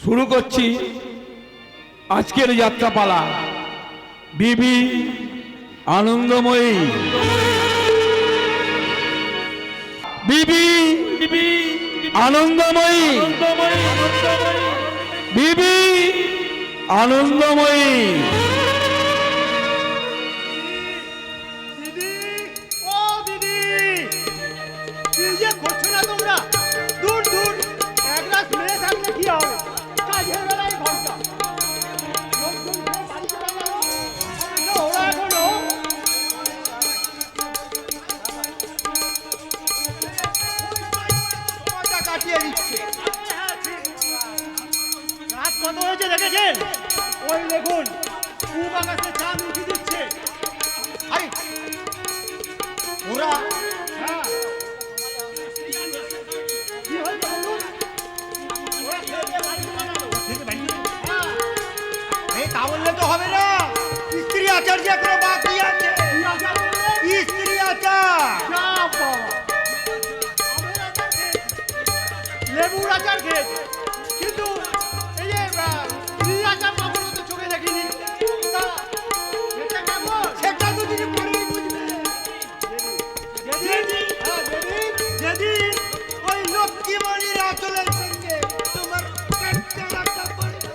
শুরু করছি আজকের যাত্রাপালা। বিবি আনন্দময়ী, বিবি আনন্দময়ী, বিবি আনন্দময়ী। দিদি, ও দিদি, কি যে করছো না তোমরা? দূর দূর, এক গ্লাস মেয়ে থাকলে কি হবে? কাজের বেলায় ঘন্টা লোকজন খেয়ে বাড়ি চলে গেল, অথচ ওরা এখনো সময়টা কাটিয়ে দিচ্ছে। রাত কত হয়েছে দেখেছেন? ওই দেখুন, পূব আকাশে চাঁদ উঠে দিচ্ছে। আরে ওরা, হ্যাঁ, কি হয়েছে বলুন? ওরা খেয়ে দিয়ে বাড়ি চলে গেল। হ্যাঁ। এই তা বললে তো হবে না, স্ত্রী আচার যে এখনো বাকি আছে। স্ত্রী আচার, লেবুর আচার খেয়েছে, কিন্তু এই যে স্ত্রী আচার কখনো তো চোখে দেখিনি। তা এটা কেমন? সেটা তো দিদি পরেই বুঝবে। যেদিন ওই লক্ষ্মীমণির আঁচলের সঙ্গে তোমার কাটটা রাখা পড়বে।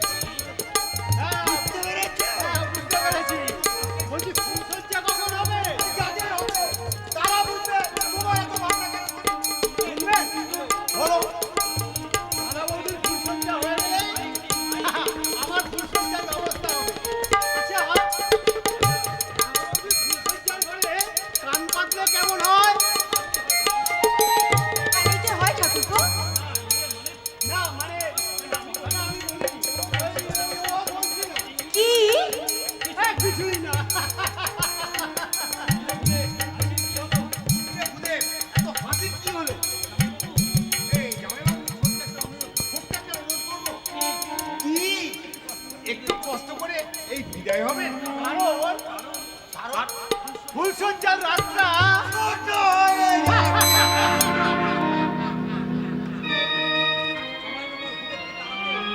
বুঝতে পেরেছো? বুঝতে পেরেছি। বলছি ফুলসজ্জা কখন হবে? যাদের হবে তারা বুঝবে। তোমার এত ভাবনা কেন বুঝবে? বলো, দাদা বৌদির ফুলসজ্জা হয়ে গেলে আমার ফুলসজ্জার ব্যবস্থা হবে। আচ্ছা, ফুলসজ্জার ঘরে কান পাতলে কেমন হয়? এইটা হয় ঠাকুরপো? না মানে আমি বলছি, ও বলছিল। কি? কিছুই না। একটু কষ্ট করে এই বিদায় হবে। কারণ ফুলসজ্জার রাতটা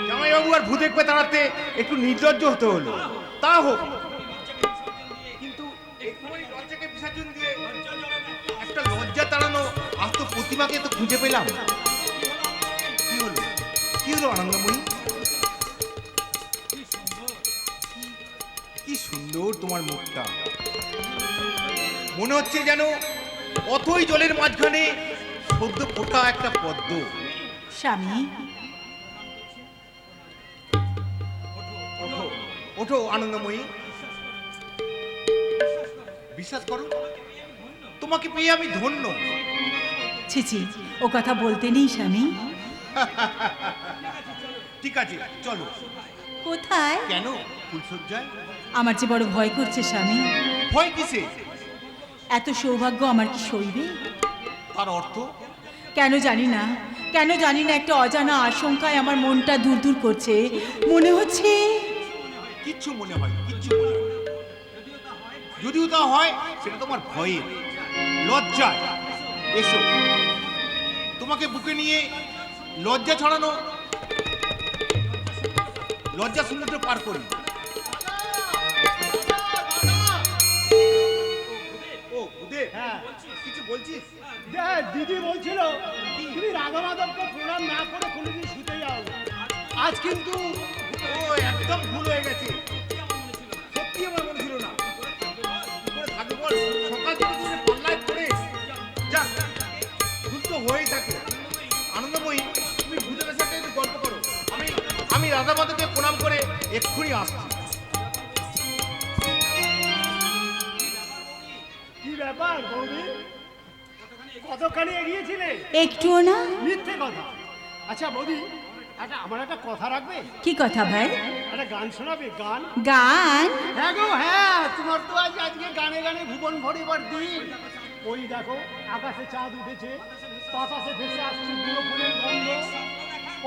জামাইবাবু আর ভূ দেখবে তাড়াতে একটু নির্লজ্জ হতে হলো, তা হোক, কিন্তু একটুখানি লজ্জাকে বিসর্জন দিয়ে একটা লজ্জা তাড়ানো আস্ত প্রতিমাকে তো খুঁজে পেলাম। কি হলো, কি হলো আনন্দময়ী? কি সুন্দর তোমার মুখটা, মনে হচ্ছে যেন অথই জলের মাঝখানে সদ্য ফোটা একটা পদ্ম। স্বামী, ওঠো ওঠো আনন্দময়ী, বিশ্বাস করো তোমাকে পেয়ে আমি ধন্য। ছিছি, ও কথা বলতে নেই স্বামী। ঠিক আছে চলো। কোথায়? কেন ফুলসজ্জায়? আমার যে বড় ভয় করছে স্বামী। ভয় কিসে? এত সৌভাগ্য আমার কি সইবে? তার অর্থ? কেন জানি না, কেন জানি না, একটা অজানা আশঙ্কায় আমার মনটা দূর দূর করছে। মনে হচ্ছে কিচ্ছু মনে হয়, কিচ্ছু মনে হয়। যদিও তা হয় সেটা তোমার ভয়ে, লজ্জায়। এসো, তোমাকে বুকে নিয়ে লজ্জা ছড়ানো লজ্জা সমুদ্র পার করি। ও উদে, হ্যাঁ, কিছু বলছিস? দিদি বলছিল তুমি রাধা মাধবকে প্রণাম না করে কোনোদিন শুতে যাও। আজ কিন্তু ও একদম ভুল হয়ে গেছে, সত্যি আমার মনে ছিল না। কি করে থাকবে বল, সকাল থেকে তুমি পাল্লায় পড়ে যা, ভুল তো হয়েই থাকে। আনন্দময়ী, তুমি ভূতের সাথে একটু গল্প করো, আমি রাধা মাধবকে প্রণাম করে এক্ষুনি আসছি। কি ব্যাপার বৌদি, কতখানি এগিয়েছিলে? একটুও না। মিথ্যে কথা। আচ্ছা বৌদি, আমার একটা কথা রাখবে? কি কথা ভাই? একটা গান শোনাবে? গান? গান? হ্যাঁ গো হ্যাঁ, তোমার তো আজকে গানে গানে ভুবন ভরিবার দিন। ওই দেখো আকাশে চাঁদ উঠেছে, বাতাসে ভেসে আসছে বুড়ো ফুলের গন্ধ।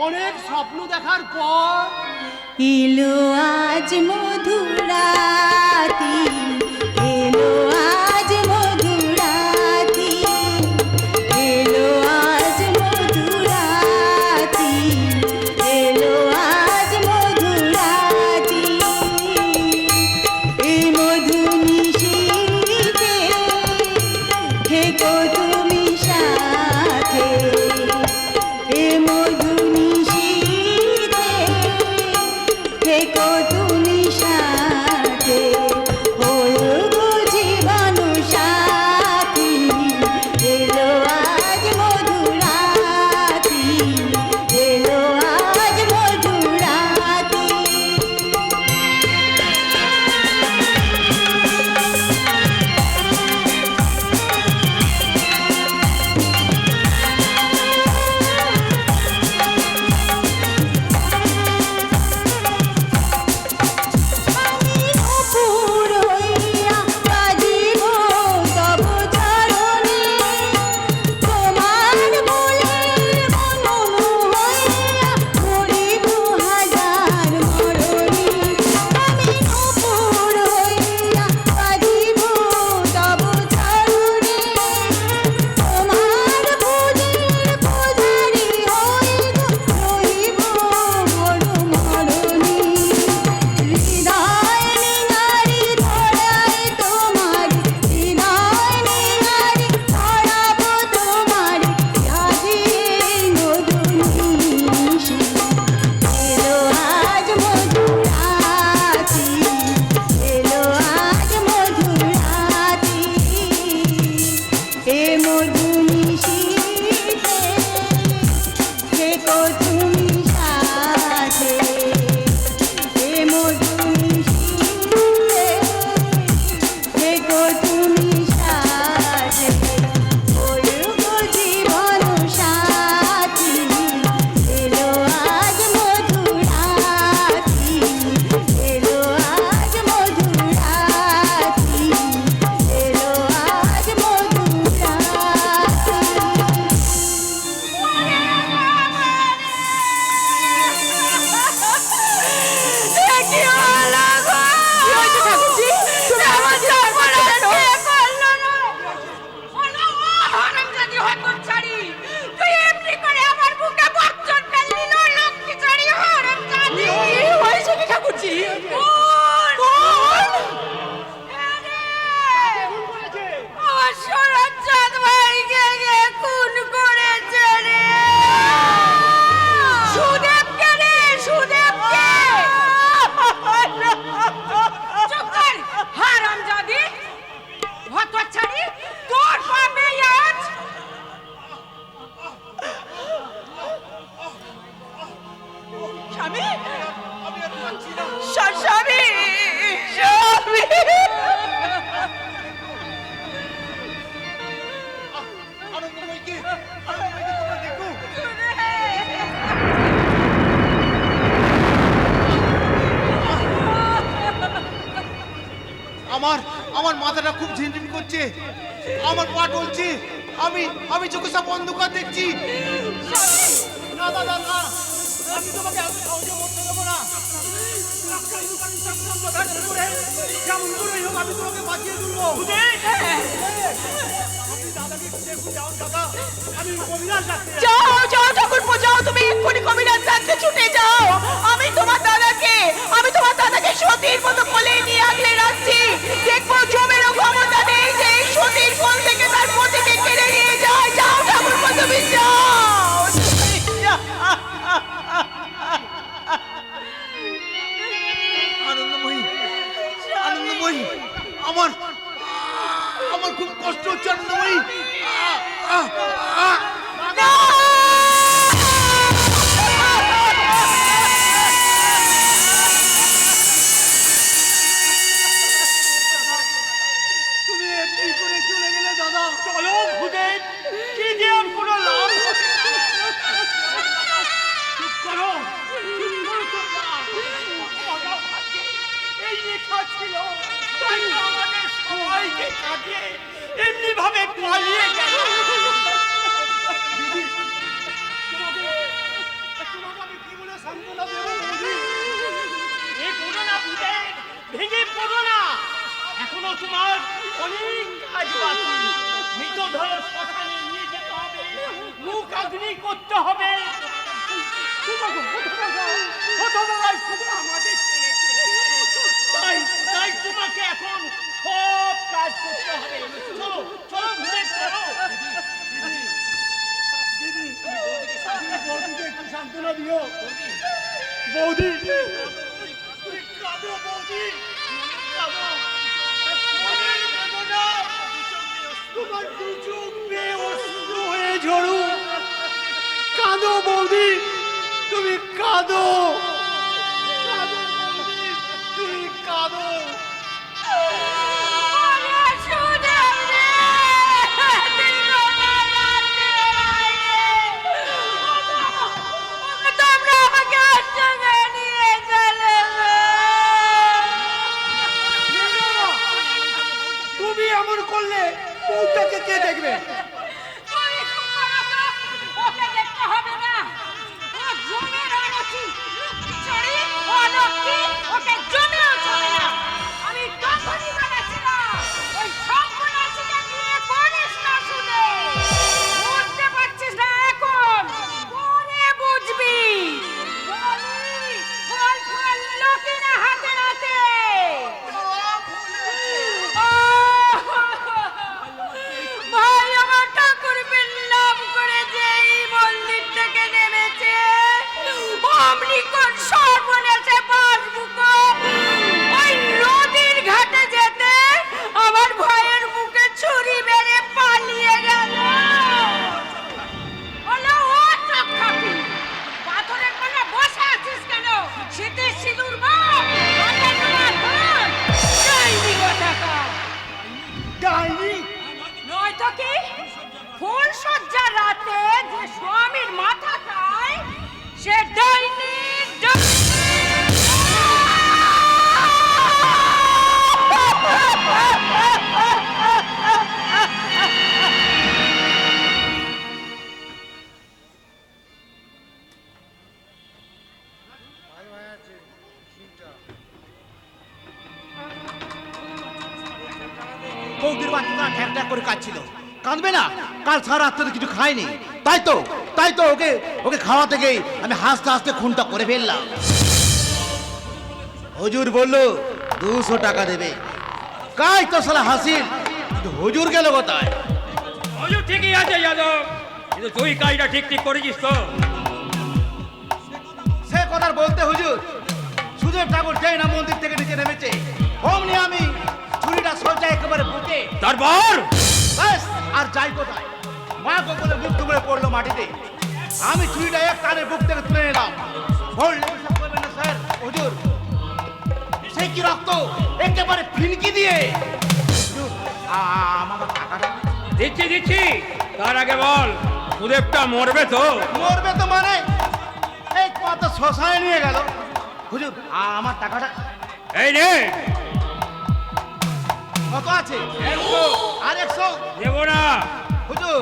অনেক স্বপ্ন দেখার পর এলো আজ মধুরাতি, এলো আজ মধুরাতি, এলো আজ মধুরাতি, এলো আজ স্বামী আমি আর পাচ্ছি না। স্বামী স্বামী আনন্দময়ীকে তোমরা দেখো। আমার মাথাটা খুব ঝিমঝিম করছে, আমার পা টলছে, আমি চোখে সব অন্ধকার দেখছি। না দাদা না, আমি তোমাকে এত সহজে মরতে দেবো না। যেমন করেই হোক আমি তোমাকে বাঁচিয়ে তুলবো। আপনি দাদাকে খুঁজে খুঁজে যাও দাদা, আমি কবিরাজ ডাকতে যাচ্ছি। যাও যাও ঠাকুরপো যাও, তুমি এক্ষুনি কবিরাজ ডাকতে ছুটে যাও। আমি তোমার দাদাকে সতীর মতো কোলে নিয়ে আগলে রাখছি। দেখবো জমেরও ক্ষমতা নেই যে এই সতীর কোল থেকে তার পতিকে কেড়ে নিয়ে যায়। যাও ঠাকুরপো তুমি যাও। আনন্দময়ী, আনন্দময়ী, আমার খুব কষ্ট হচ্ছে আনন্দময়ী। তুমি এমনি করে চলে গেলে দাদা। চলো ভূদেব, কি যে আর কোনো লাভ হবে না। চুপ করো, চুপ করো তোমরা। ভগবান ভাগ্যে এই লেখা ছিল, তাই তো আমাদের সবাইকে কাটিয়ে এমনি ভাবে পালিয়ে গেল। দিদি, তোমাকে আমি কি বলে সান্ত্বনা দেব বৌদি? এ পড়ো না ভূদেব, ভেঙে পড়ো না। এখনো তোমার অনেক কাজ বাকি। মৃতদেহ শ্মশানে নিয়ে যেতে হবে, মুখ অগ্নি করতে হবে। হতভাগায় শুধু আমাদের ছেড়ে চলে গেলে। তাই তোমাকে এখন সব কাজ করতে হবে। চলো চলো ভূদেব, চলো। দিদি, বৌদিকে একটু সান্ত্বনা দিও। বৌদি, তুমি কাঁদো বৌদি, কাঁদো। মনের বেদনা তোমার দু চোখ বেয়ে অশ্রু হয়ে ঝরুক। কাঁদো বৌদি, তুমি কাঁদো। কাঁদো বৌদি, তুমি কাঁদো। তুমি এমন করলে বউটাকে কে দেখবে? ওকে দেখতে হবে না। ও জমের অনচি, লুচ্চড়ি, অলক্ষী, ওকে জমেও চলে না। আমি তখনই বলেছিলাম, ওই সর্বনাশীকে নিয়ে করিস না শুনে। বুঝতে পারছিস না এখন? পরে বুঝবি। বলি, ফল ফল লোকেরা হাতে নাতে। ভাই আমার ঠাকুর নাম করে যে এই মন্দির থেকে নেমেছে, অমনি কোন সর্বনাশে বাসবুক। ওই নদীর ঘাটে যেতে আমার ভাইয়ের মুখে ছুরি মেরে পালিয়ে গেল। হলো ও চক্ষাপি, পাথরের কোণে বসে আছিস কেন? শীতের সিঁদুর বাপ, হাতে তোমার বোন, ডাইনি কোথাকার। ডাইনি? নয়তো কি? ফুল সজ্জার রাতে যে স্বামীর মাথা খায় সে ডাইনি। বৌদির বাচ্চাটা ঠ্যাক ঠ্যাক করে কাঁদছিল। কাঁদবে না? কাল সারা রাত্রে তো কিছু খায়নি। তাই তো ওকে খাওয়াতে গিয়ে আমি হাসতে হাসতে খুনটা করে ফেললাম। হুজুর বলল 200 টাকা দেবে। কাই তো শালা হাসিল, কিন্তু হুজুর গেল কোথায়? হুজুর ঠিকই আছে যাদব, কিন্তু তুই কাজটা ঠিক করেছিস তো? সে কথা বলতে হুজুর, সুদেব ঠাকুর যেই না মন্দির থেকে নিচে নেমেছে, অমনি আমি ছুরিটা সোজা একেবারে বুকে। তারপর ব্যাস, আর যাই কোথায়? মা গোপনে মুখ টুকরে পড়লো মাটিতে। আমি ছুরিটা এক টানে বুক থেকে তুলে নিলাম। হুজুর সে কি রক্ত একেবারে ফিনকি দিয়ে হুজুর, আমার টাকাটা দিচ্ছি দিচ্ছি, তার আগে বল সুদেবটা মরবে তো? মরবে তো মানে এই কত শ্মশানে নিয়ে গেল হুজুর, আমার টাকাটা এই নে, কত আছে? 100 আর 100? দেব না। হুজুর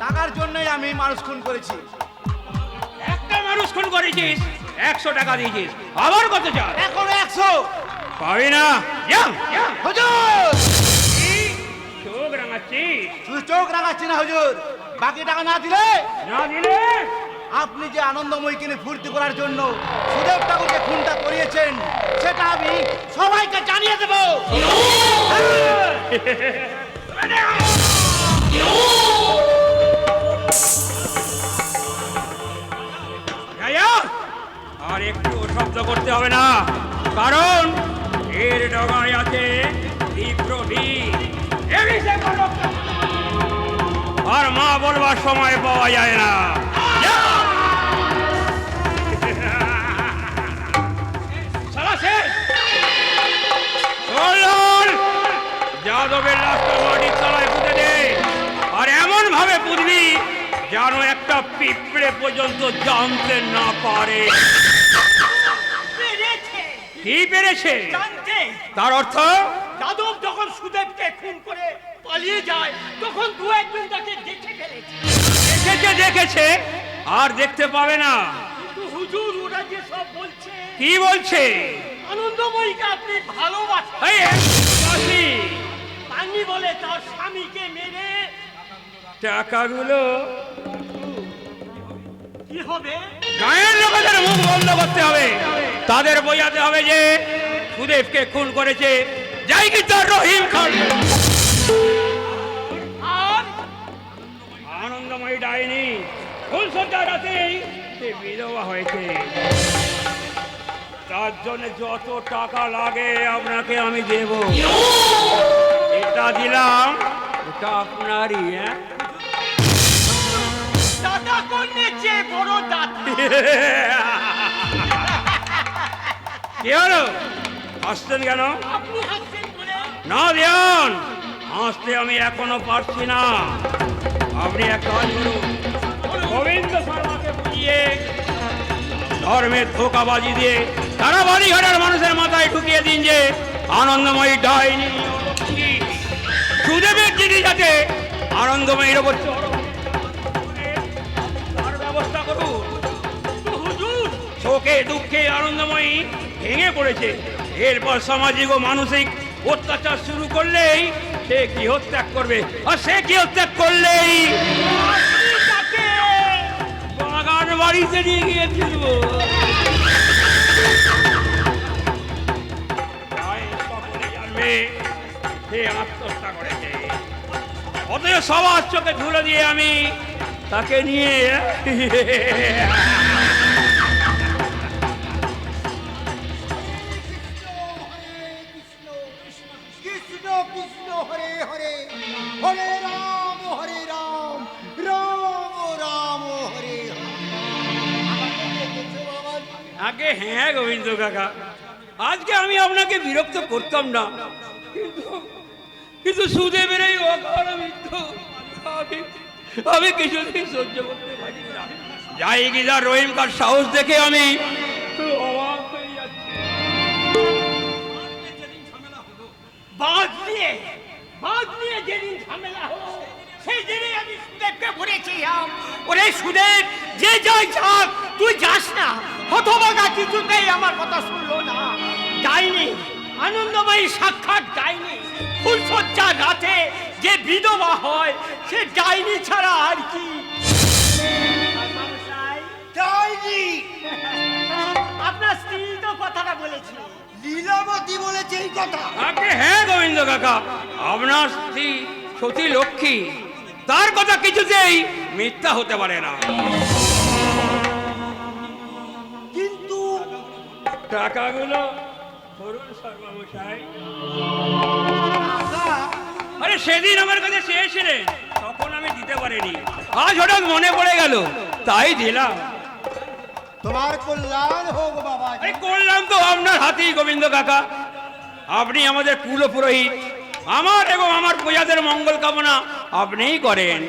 টাকার জন্যই আমি মানুষ খুন করেছি। একটা মানুষ খুন করেছিস, 100 টাকা দিয়েছিস, আবার কত চাস? এখনো 100। পাবি না, যা, যা। হুজুর কি? চোখ রাঙাচ্ছিস? শুধু চোখ রাখাচ্ছি না হুজুর, বাকি টাকা না দিলে না দিলে আপনি যে আনন্দময়ী কিনে ফুর্তি করার জন্য সুদেব ঠাকুরকে খুনটা করিয়েছেন সেটা আমি সবাইকে জানিয়ে দেব। যাইয়া, আর একটু শব্দ করতে হবে না, কারণ এর ডগায় আছে তীব্র বিষ। এ বিষে কোনো আর মা বলবার সময় পাওয়া যায় না। যা! শালা শেষ। চল, যাদবের লাশটা মাটির তলায় পুঁতে দে, আর এমন ভাবে পুঁতবি যেন একটা পিঁপড়ে পর্যন্ত জানতে না পারে। পেরেছে কি পেরেছে? জানতে। তার অর্থ যাদব যখন সুদেবকে খুন করে পালিয়ে যায় তখন দু একজন তাকে দেখে ফেলেছে। দেখেছে দেখেছে, আর দেখতে পাবে না। কিন্তু হুজুর ওরা যে সব বলছে কি বলছে? আনন্দময়ীকে আপনি ভালোবাসেন, এই বাসি, পানি বলে তার স্বামীকে মেরে টাকাগুলো কি হবে? গায়ের লোকেদের মুখ বন্ধ করতে হবে, তাদের বোঝাতে হবে যে সুদেবকে খুন করেছে যাই কি তার রহিম খান। আর আনন্দময়ী ডাইনি ফুলসজ্জা রাতেই সে বিধবা হয়েছে, তার জন্য যত টাকা লাগে আপনাকে আমি দেব। এটা দিলাম, ওটা আপনারই। হ্যাঁ, দাদা কন্যে যে বড় দাদা। কি হলো, হাসছেন কেন? আপনি হাসছেন বলে না ধ্যান, হাসতে আমি এখনো পারছি না। আপনি এক কাজ করুন, গোবিন্দ শর্মাকে বুঝিয়ে ধর্মের ধোকাবাজি দিয়ে তারা বাড়ি ঘরের মানুষের মাথায় ঢুকিয়ে দিন যে আনন্দময়ী ডাইনি সুদেবের জিনিস আছে, আনন্দময়ীর ওপর তার ব্যবস্থা করুন। তো হুজুর শোকে দুঃখে আনন্দময়ী ভেঙে পড়েছে, এরপর সামাজিক ও মানসিক অত্যাচার শুরু করলেই সে গৃহত্যাগ করবে, আর সে গৃহত্যাগ করলেই আপনি তাকে বাগান বাড়িতে নিয়ে গিয়ে ফিরব। তাই সকলে জানবে সে আত্মহত্যা করেছে, অতএব সবার চোখে ধুলো দিয়ে আমি তাকে নিয়ে কৃষ্ণ কৃষ্ণ হরে হরে হরে রাম রাম রাম হরে আগে হ্যাঁ গোবিন্দ কাকা, আজকে আমি আপনাকে বিরক্ত করতাম না, কিন্তু সুদেবের এই অকাল মৃত্যু আমি কিছুদিন সহ্য করতে পারি না। যাই গিজার রহিম কার সাহস দেখে আমি অবাক হয়ে যাচ্ছি। বাদ নিয়ে যেদিন ঝামেলা হলো সেই দিনই আমি সুদেবকে বলেছিলাম, ওরে সুদেব যে যাই যাক তুই যাস না। হতভাগা কিছুতেই আমার কথা শুনলো না। ডাইনি আনন্দময়ী সাক্ষাৎ ডাইনি, ফুলসজ্জার রাতে যে বিধবা হয় সে ডাইনি ছাড়া আর কি। ডাইনি আপনার স্ত্রী তো কথাটা বলেছি। লীলাবতী বলেছে এই কথা। আগে হ্যাঁ গোবিন্দ কাকা, আপনার স্ত্রী সতী লক্ষ্মী, তার কথা কিছুতেই মিথ্যা হতে পারে না। কিন্তু টাকাগুলো ধরুন সর্বমশাই। আরে সেদিন আমার কাছে চেয়েছিলেন, তখন আমি দিতে পারিনি, আজ হঠাৎ মনে পড়ে গেল তাই দিলাম। তোমার কল্যাণ হোক বাবা। এই করলাম তো আপনার হাতেই গোবিন্দ কাকা। আপনি আমাদের কুল পুরোহিত, আমার এবং আমার প্রজাদের মঙ্গল কামনা আপনিই করেন।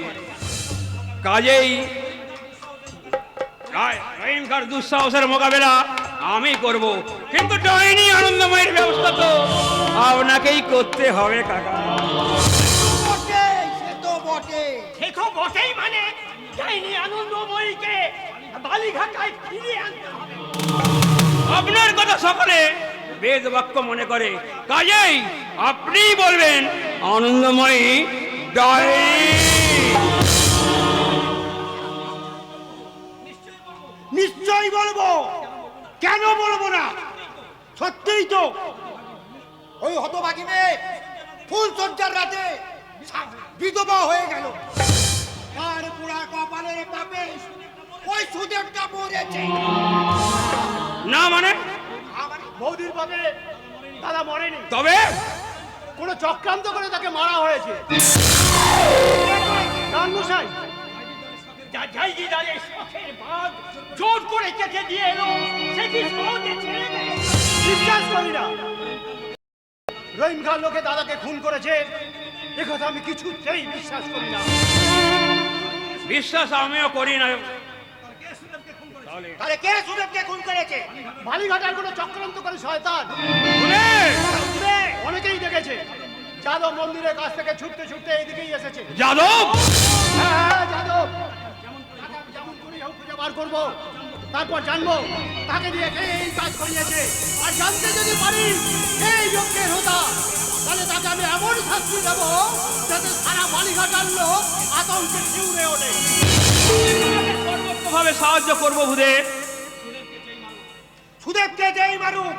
কাজেই রহিমকার দুঃসাহসের মোকাবেলা আমি করব, কিন্তু ডাইনি আনন্দময়ের ব্যবস্থা তো আপনাকেই করতে হবে কাকা। বটে, সে তো বটে। সে তো বটেই, মানে যাইনি আনন্দময়ীকে বালিঘাটায় ফিরিয়ে আনতে হবে। আপনার কথা সকলে বেদ বাক্য মনে করে, কাজেই আপনিই বলবেন আনন্দময়ী ডাইনি। নিশ্চয়ই বলবো, কেন বলবো না? সত্যিই তো ওই হতভাগী মেয়ে ফুল সজ্জার রাতে বিধবা হয়ে গেল। তার পুরা কপালের পাপে ওই সুদেবটা মরেছে। না মানে? বৌদির পাপে দাদা মরেনি, তবে কোনো চক্রান্ত করে তাকে মারা হয়েছে। রানমশাই, যা জায়গিদারের শখের বাঁধ জোর করে কেটে দিয়ে এলো, সে কি সহজে ছেড়ে দেয়? বিশ্বাস করি না রহিম খান লোকে দাদাকে খুন করেছে, একথা আমি কিছুতেই বিশ্বাস করি না। বিশ্বাস আমিও করি না। তাহলে কে সুদেবকে খুন করেছে? বালিঘাটার কোনো চক্রান্ত করে শয়তান। অনেকেই দেখেছে যাদব মন্দিরের কাছ থেকে ছুটতে ছুটতে এইদিকেই এসেছে। যাদব? হ্যাঁ, যাদব। যেমন করে হোক খুঁজে বার করবো, তারপর জানবো তাকে দিয়ে কে এই কাজ করিয়েছে। আর জানতে যদি পারি এই যজ্ঞের হোতা, তাহলে তাকে আমি এমন শাস্তি দেবো যাতে সারা বালিঘাটার লোক আতঙ্কে শিউরে ওঠে। সর্বোচ্চভাবে সাহায্য করবো ভূদেব। সুদেবকে যেই মারুক,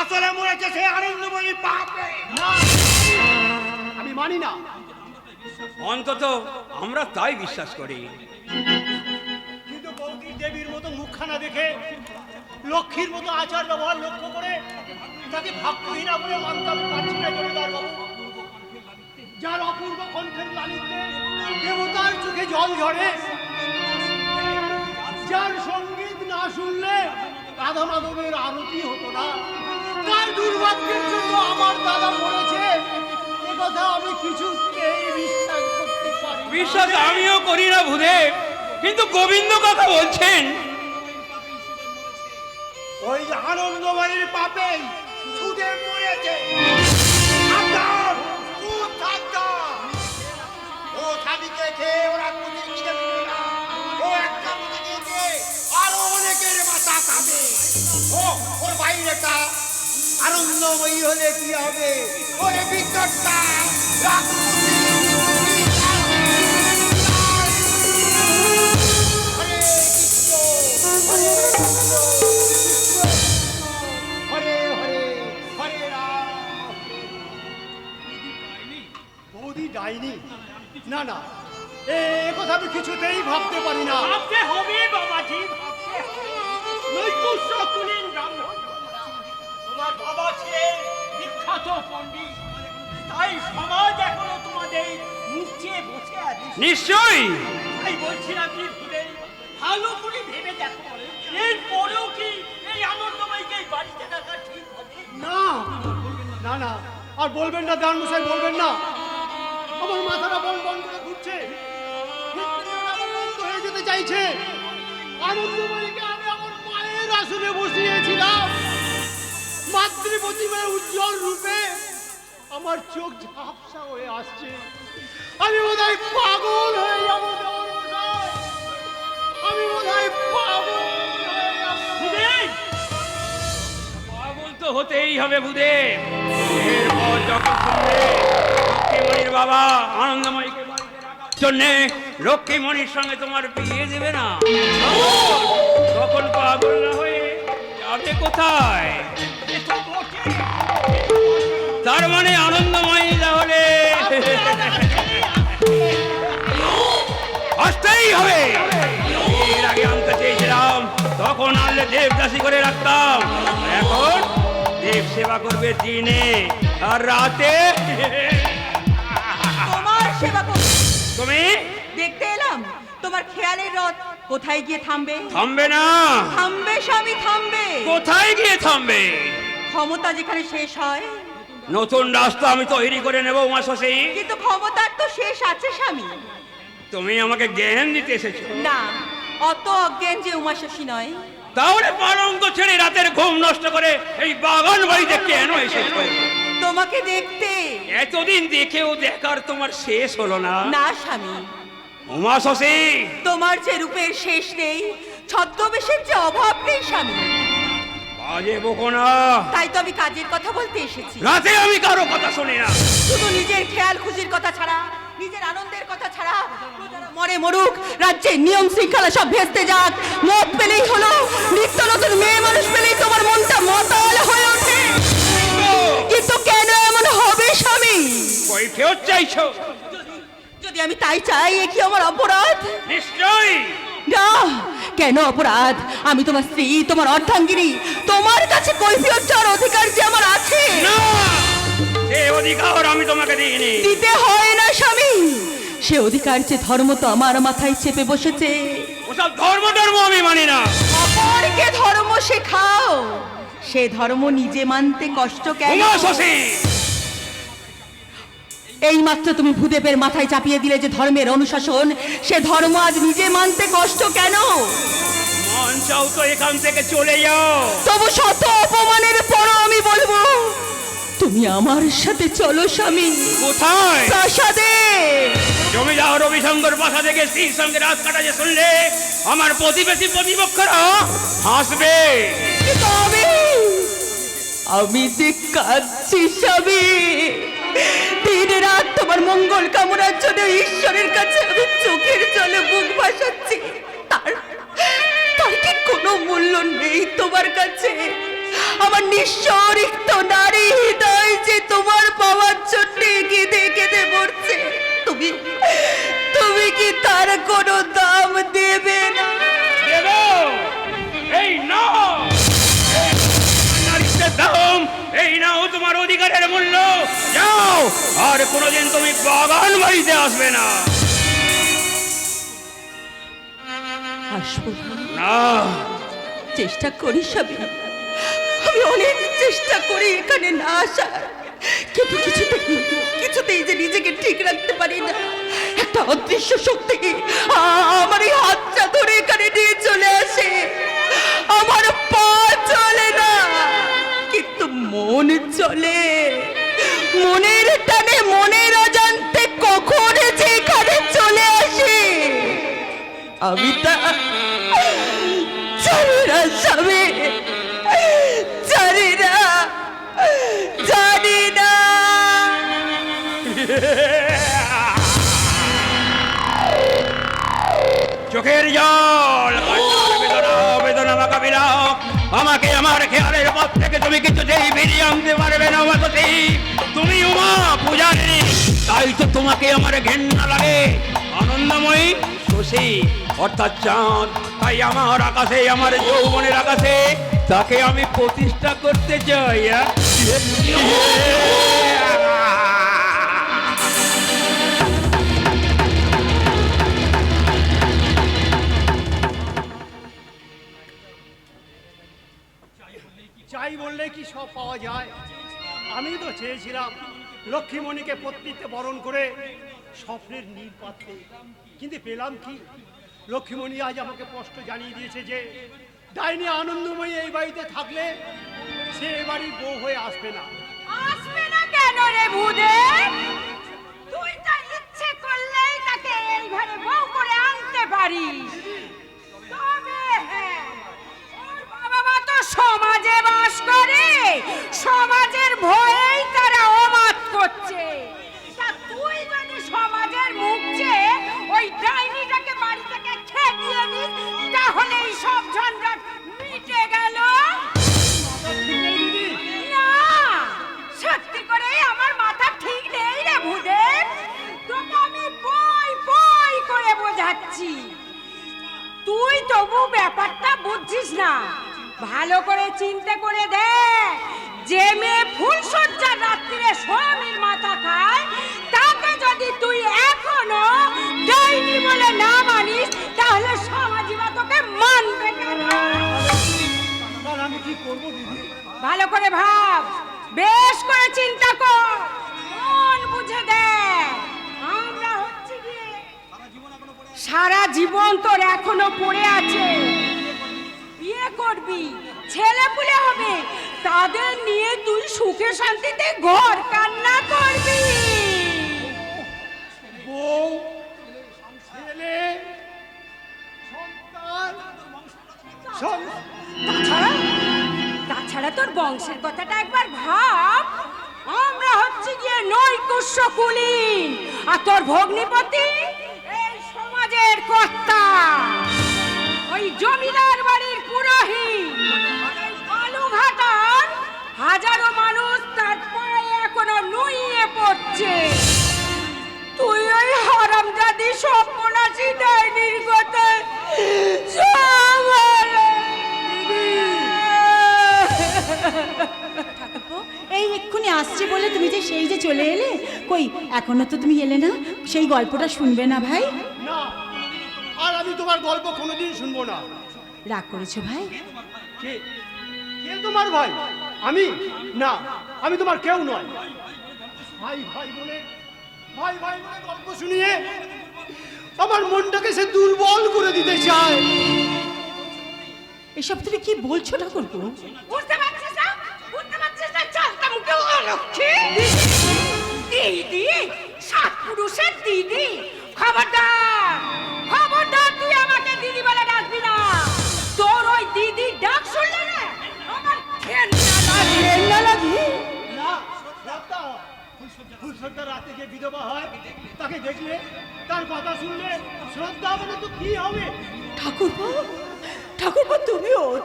আসলে মরেছে সে আনন্দময়ী পাপে। আমি মানি না। অন্তত আমরা তাই বিশ্বাস করি। কিন্তু বৌদি দেবীর মতো মুখখানা দেখে, লক্ষ্মীর মতো আচার ব্যবহার লক্ষ্য করে তাকে ভক্তহীনা বলে মানতে আমি পারছি না জমিদার বাবু। যার অপূর্ব কণ্ঠের লালিত্যে দেবতার চোখে জল ঝরে, যার সঙ্গীত না শুনলে রাধা মাধবের আরতি হতো না, তার দুর্ভাগ্যের জন্য আমার দাদা মরেছে, একথা আমি কিছুতেই বিশ্বাস করতে পারি না। বিশ্বাস আমিও করি না ভূদেব, কিন্তু গোবিন্দ কথা বলছেন ওই আনন্দময়ীর পাপে সুদেব মরেছে। সাবধান, খুব সাবধান। ও স্বামীকে খেয়ে ওরা কুটির কিনে দেবে না। ও একটা মুখে দিয়েছে, আরো অনেকের মাথা খাবে। ও ওর বাইরেটা আনন্দময়ী হলে কি হবে? ওরে ভিতরটা হরে হরে হরে রাম। বৌদি ডাইনি? না না, এ কথা আমি কিছুতেই ভাবতে পারি না। ভাবতে হবে বাবাজি, ভাবতে হবে। নৈকুশ্য কুলীন ব্রাহ্মণ, তোমার বাবা ছিলেন বিখ্যাত পণ্ডিত, তাই সমাজ এখনো তোমাদের মুখ চেয়ে বসে আছে। নিশ্চয়ই। তাই বলছিলাম কি ভুলে ভালো করে ভেবে দেখো, এরপরেও কি এই আনন্দময়ীকে এই বাড়িতে রাখা ঠিক হবে? না না না, আর বলবেন না দানমশাই, বলবেন না। আমার মাথাটা বন বন করে ঘুরছে, হৃৎপিণ্ডটা আমার বন্ধ হয়ে যেতে চাইছে। আনন্দময়ীকে আমি আমার মায়ের আসনে বসিয়েছিলাম, মাতৃপ্রতিমার উজ্জ্বল রূপে আমার চোখ ঝাপসা হয়ে আসছে। আমি বোধহয় পাগল হয়ে যাবো দেবরমশাই, আমি বোধহয় পাগল হয়ে যাবো। পাগল তো হতেই হবে ভূদেব। এরপর যখন শুনবে লক্ষ্মীমণির বাবা আনন্দময়ীকে বাড়িতে রাখার জন্যে লক্ষ্মীমণির সঙ্গে তোমার বিয়ে দেবে না, তখন পাগল না হয়ে যাবে কোথায়? তার মানে আনন্দময়ী তাহলে আসতেই হবে। এর আগে আনতে চেয়েছিলাম, তখন আনলে দেবদাসী করে রাখতাম। এখন দেব সেবা করবে দিনে আর রাতে। তোমার সেবা করতে তুমি দেখতে এলাম তোমার খেয়ালের রথ কোথায় গিয়ে থামবে? থামবে না। থামবে স্বামী, থামবে। কোথায় গিয়ে থামবে? ক্ষমতা যেখানে শেষ হয়, নতুন রাস্তা আমি তৈরি করে নেব উমা শশী। কিন্তু ক্ষমতার তো শেষ আছে স্বামী। তুমি আমাকে জ্ঞান দিতে এসেছো? না, অত অজ্ঞান যে উমা শশী নয়। তাহলে পালঙ্ক ছেড়ে রাতের ঘুম নষ্ট করে এই বাগান বাড়িতে কেন এসেছো? তোমাকে দেখতে। এতদিন দেখেও দেখার তোমার শেষ হলো না? না স্বামী, উমা শশী, তোমার যে রূপের শেষ নেই, ছদ্মবেশের যে অভাব নেই স্বামী। বাজে বকো না। তাই তো আমি কাজের কথা বলতে এসেছি। রাতে আমি কারো কথা শুনি না। শুধু নিজের খেয়াল খুশির কথা ছাড়া, নিজের আনন্দের কথা ছাড়া, প্রজারা মরে মরুক, রাজ্যের নিয়ম শৃঙ্খলা সব ভেস্তে যাক, মত পেলেই হলো, নিত্য নতুন মেয়ে মানুষ পেলেই তোমার মনটা মাতাল হয়ে ওঠে। কিন্তু কেন এমন হবে স্বামী? কই ফেরত চাইছো? যদি আমি তাই চাই, এ কি আমার অপরাধ? নিশ্চয়ই। না, কেন অপরাধ? আমি তোমার স্ত্রী, তোমার অর্ধাঙ্গিনী, তোমার কাছে কৈফিয়ত চাওয়ার অধিকার যে আমার আছে। না, সে অধিকার আমি তোমাকে দিইনি। দিতে হয় না স্বামী, সে অধিকার যে ধর্ম তো আমার মাথায় চেপে বসেছে। ওসব ধর্ম আমি মানি না। অপরকে ধর্ম শেখাও, সে ধর্ম নিজে মানতে কষ্ট কেন? উমা শশী, এই মাত্র তুমি ভূদেবের মাথায় চাপিয়ে দিলে যে ধর্মের অনুশাসন, সে ধর্ম আজ নিজে মানতে কষ্ট কেন? মন চাও তো এখান থেকে চলে যাও। তবু শত অপমানের পরও আমি বলবো, তুমি আমার সাথে চলো স্বামী। কোথায়? প্রাসাদে। জমিদার রবিশঙ্কর প্রাসাদে গিয়ে স্ত্রীর সঙ্গে রাত কাটা যে শুনলে আমার প্রতিবেশী প্রতিপক্ষরা হাসবে। কিন্তু আমি যে কাঁদছি স্বামী, দিন রাত তোমার মঙ্গল কামনার জন্য ঈশ্বরের কাছে আমি চোখের জলে বুক ভাসাচ্ছি। তার কি কোনো মূল্য নেই তোমার কাছে? আমার নিঃস্বরিক্ত নারী হৃদয় যে তোমার পাওয়ার জন্য কেঁদে কেঁদে মরছে, তুমি কি তার কোনো দাম দেবে না? দেব। এই নাও নারীত্বের দাম, এই নাও তোমার অধিকারের মূল্য। যাও, আর কোনোদিন তুমি বাগান বাড়িতে আসবে না। আসবো না। না, চেষ্টা করি স্বামী, আমি অনেক চেষ্টা করি এখানে না আসার, কিন্তু কিছুতেই যে নিজেকে ঠিক রাখতে পারি না। একটা অদৃশ্য শক্তি আমার এই হাতটা ধরে এখানে নিয়ে চলে আসে। আমার পা চলে না, কিন্তু মন চলে। মনের টানে, মনের অজান্তে কখন যে এখানে চলে আসে আমি তা জানি না স্বামী, জানি না, জানি না। চোখের জল, কান্নার বেদনা, বেদনা মাখা বিলাপ, আমাকে আমার খেয়ালের পথ থেকে তুমি কিছুতেই বেরিয়ে আনতে পারবে না উমা শশী। তুমি উমা পূজারী, তাই তো তোমাকে আমার ঘেন্না লাগে। আনন্দময়ী শশী অর্থাৎ চাঁদ, তাই আমার আকাশে, আমার যৌবনের আকাশে তাকে আমি প্রতিষ্ঠা করতে চাই। চাই বললে কি সব পাওয়া যায়? আমি তো চেয়েছিলাম লক্ষ্মীমণিকে পত্নীতে বরণ করে স্বপ্নের নীল পাত্রে, কিন্তু পেলাম কি? লক্ষ্মীমণি আজ আমাকে স্পষ্ট জানিয়ে দিয়েছে যে ডাইনি আনন্দময়ী এই বাড়িতে থাকলে সে এ বাড়ির বউ হয়ে আসবে না। আসবে না কেন রে ভূদেব? তুই তো ইচ্ছে করলেই তাকে এই ঘরে বউ করে আনতে পারিস। তবে হ্যাঁ, ওর বাবা মা তো সমাজে বাস করে, সমাজের ভয়েই তারা অমাত করছে। তা তুই যদি সমাজের মুখ চেয়ে ওই ডাইনিটাকে বাড়ি থেকে খেদিয়ে দিস, তাহলে এই সব ঝঞ্ঝাট মিটে গেল। না, সত্যি করে আমার মাথা ঠিক নেই রে ভূদেব। তোকে আমি বই বই করে বোঝাচ্ছি, তুই তবু ব্যাপারটা বুঝছিস না। ভালো করে চিন্তা করে দেখ, যে মেয়ে ফুলসজ্জার রাত্রিরে স্বামীর মাথা খায়, তাকে যদি তুই এখনো ডাইনি বলে না মানিস, তাহলে সমাজে মানবে কেন? আর আমি কি করব দিদি? ভালো করে ভাব, বেশ করে চিন্তা কর, মন বুঝে দেখ। আমরা হচ্ছে গিয়ে সারা জীবন তোর এখনো পড়ে আছে। বিয়ে করবি, ছেলে পুলে হবে, তাদের নিয়ে তুই সুখে শান্তিতে ঘর কান্না করবি। বউ, ছেলে, সন্তান, তাছাড়া তাছাড়া তোর বংশের কথাটা একবার ভাব। আমরা হচ্ছে গিয়ে নৈকুশ্য কুলীন, আর তোর ভগ্নিপতি এই সমাজের কর্তা, ওই জমিদার বাড়ির পুরোহিত। এই বালুঘাটার হাজারো মানুষ তার পায়ে এখনো নুইয়ে পড়ছে। তুই ওই হারামজাদি সর্বনাশী ডাইনির কথা ঠাকুরপো, এই এক্ষুনি আসছে বলে তুমি যে সেই যে চলে এলে, কই এখনো তো তুমি এলে না? সেই গল্পটা শুনবে না ভাই? না, আর আমি তোমার গল্প কোনোদিন শুনবো না। রাগ করেছো ভাই? কে কে তোমার ভাই? আমি না, আমি তোমার কেউ নয়। ভাই ভাই বলে গল্প শুনিয়ে আমার মনটাকে সে দুর্বল করে দিতে চায়। এসব তুমি কি বলছো ঠাকুরপো? বুঝতে পারছিস না? বুঝতে পারছিস না? চালতাম কেউ অলক্ষী দিদি, সাত পুরুষের দিদি। খবরদার, খবরদার, তুই আমাকে দিদি বলে ডাকবি না। তোর ওই দিদি ডাক শুনলে না আমার ঘেন্না লাগে। না, রাতটা ফুলসজ্জা রাতে যে বিধবা হয় তাকে দেখলে, তার কথা শুনলে শ্রদ্ধা বলে তো কি হবে? ঠাকুরপো, ঠাকুরপো,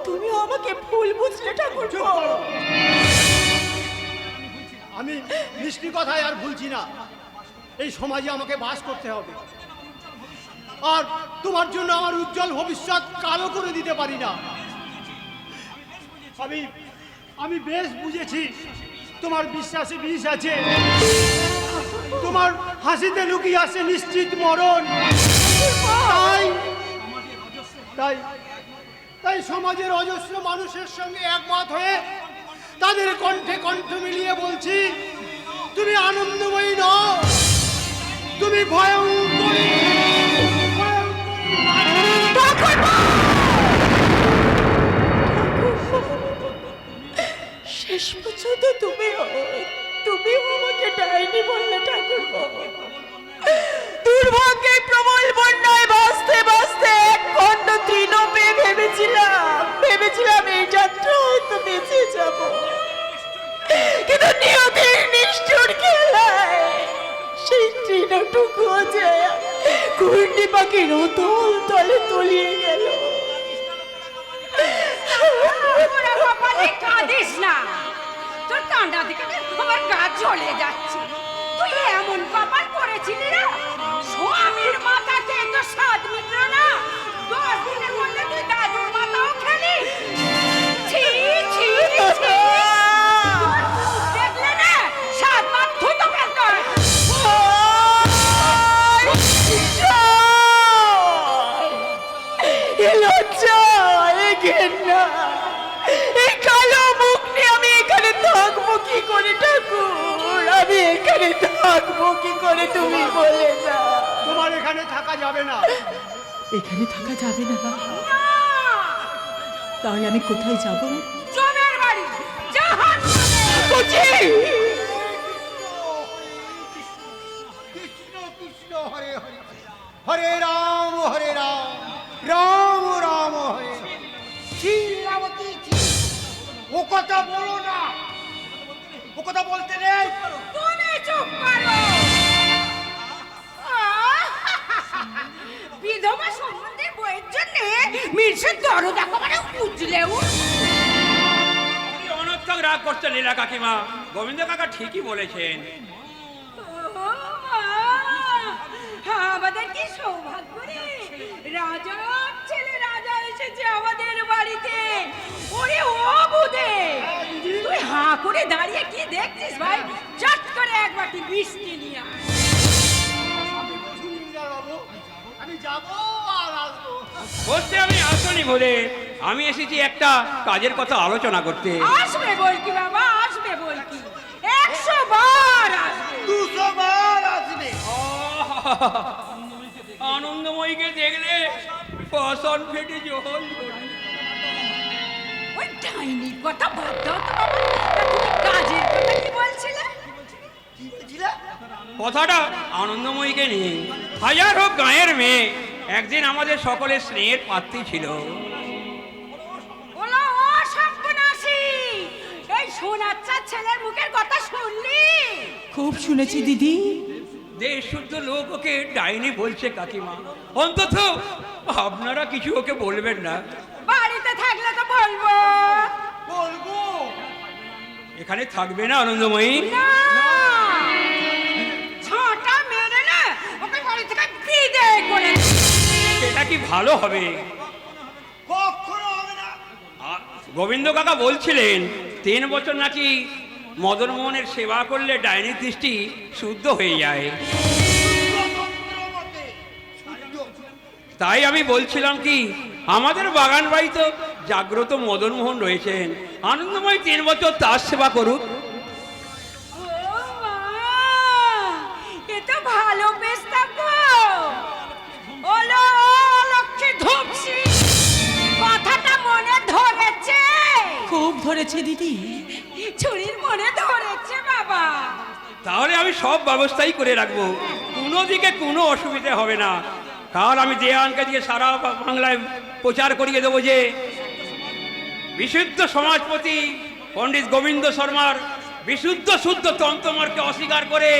তুমিও আমাকে ভুল বুঝলে ঠাকুরপো। আমি মিষ্টি কথায় আর ভুলছি না। এই সমাজে আমাকে বাস করতে হবে, আর তোমার জন্য আমার উজ্জ্বল ভবিষ্যৎ কালো করে দিতে পারি না। আমি বেশ বুঝেছি তোমার বিশ্বাসে বিষ আছে, তোমার হাসিতে লুকিয়ে আছে নিশ্চিত মরণ। তাই তাই সমাজের অজস্র মানুষের সঙ্গে একমত হয়ে তাদের কণ্ঠে কণ্ঠ মিলিয়ে বলছি, তুমি আনন্দময়ী নও, তুমি ভয়ঙ্করী। শেষ পর্যন্ত তুমিও আমাকে ডাইনি বললে ঠাকুরপো। দুর্ভাগ্যে প্রবল বন্যায় বাঁচতে বাঁচতে এক খণ্ড তৃণ পেয়ে ভেবেছিলাম এই যাত্রা হয়তো বেঁচে যাব, কিন্তু নিয়তির নিষ্ঠুর খেলায় সেই তৃণটুকুও যে ঘূর্ণি পাখির অতল তলে তলিয়ে গেল। কাঁদিস না, তোর কান্ডা দেখে আমার গা জ্বলে যাচ্ছে। তুই এমন কপাল করেছিলি না, স্বামীর মাথাকে তো স্বাদ মিটল না, 10 দিনের মধ্যে তুই দাদুর মাথাও খেলি। ছি ছি ছি, তোর মুখ দেখলে না স্বাদ মার থুতো ফেলতে হয়। লজ্জা, ঘেন্না, এই কালো মুখ নিয়ে আমি এখানে থাকবো কি করে ঠাকুর? আমি এখানে থাকবো কি করে তুমি বলে না? তোমার এখানে থাকা যাবে না। এখানে থাকা যাবে না? তাহলে আমি কোথায় যাব? জমের বাড়ি, জাহান্নামে। কৃষ্ণ কৃষ্ণ হরে হরে, হরে রাম রাম রাম হরে। শ্রীরামতী, ও কথা বলো না, ও কথা বলতে নেই। তুমি চুপ করো। বিধবা সম্বন্ধের বইয়ের জন্য মির্সের দরদ একেবারে উজলেও। আপনি অনর্থক রাগ করছেন লীলা কাকিমা, গোবিন্দ কাকা ঠিকই বলেছেন। আমাদের কি সৌভাগ্য রে, রাজার ছেলে রাজা এসেছে আমাদের বাড়িতে। ওরে ও বুদে, তুই হাঁ করে দাঁড়িয়ে কি দেখছিস ভাই? চট করে এক বাটি মিষ্টি নিয়ে আয়। বাবু, আমি যাবো আর আসবো। বসতে আমি আসনি বলে আমি এসেছি একটা কাজের কথা আলোচনা করতে। আসবে বই কি বাবা, আসবে বই কি, 100 বার আসবে। 200 বার আসবে। আনন্দময়ীকে দেখলে ফসল ফেটে জল ঝরে। ওই ডাইনির কথা বাদ দাও তো বাবা, তুমি কাজের কথা কি বলছিলে? কি বলছিলে? কথাটা আনন্দময়ীকে নিয়ে। হাজার হোক গাঁয়ের মেয়ে, একদিন আমাদের সকলের স্নেহের পাত্রী ছিল। ওলো ও সর্বনাশী, এই সোনাচ্চার ছেলের মুখের কথা শুনলি? খুব শুনেছি দিদি। দেশ শুদ্ধ লোক ওকে ডাইনি বলছে কাকিমা। অন্তত আপনারা কিছু ওকে বলবেন না। বাড়িতে থাকলে তো বলবো। বলবো। এখানে থাকবে না আনন্দময়ী? না, ঝাঁটা মেরে না ওকে বাড়ি থেকে বিদায় করে দে। এটা কি ভালো হবে? কখনো হবে না। গোবিন্দ কাকা বলছিলেন 3 বছর নাকি মদন মোহনের সেবা করলে ডাইনি দৃষ্টি শুদ্ধ হয়ে যায়। তাই আমি বলছিলাম কি, আমাদের বাগান বাড়িতে জাগ্রত মদন মোহন রয়েছেন, আনন্দময় 3 বছর তার সেবা করুক। ও মা, এ তো ভালো প্রস্তাব গো। ওলো লক্ষ্মী ধুপসি, কথাটা মনে ধরেছে? খুব ধরেছে দিদি। ছুরির মনে ধরেছে বাবা। তাহলে আমি সব ব্যবস্থাই করে রাখবো, কোনো দিকে কোনো অসুবিধা হবে না। কাল আমি দেয়ানকে দিয়ে সারা বাংলায় প্রচার করিয়ে দেবো যে বিশুদ্ধ সমাজপতি পণ্ডিত গোবিন্দ শর্মার বিশুদ্ধ শুদ্ধ তন্ত্রমার্গকে অস্বীকার করে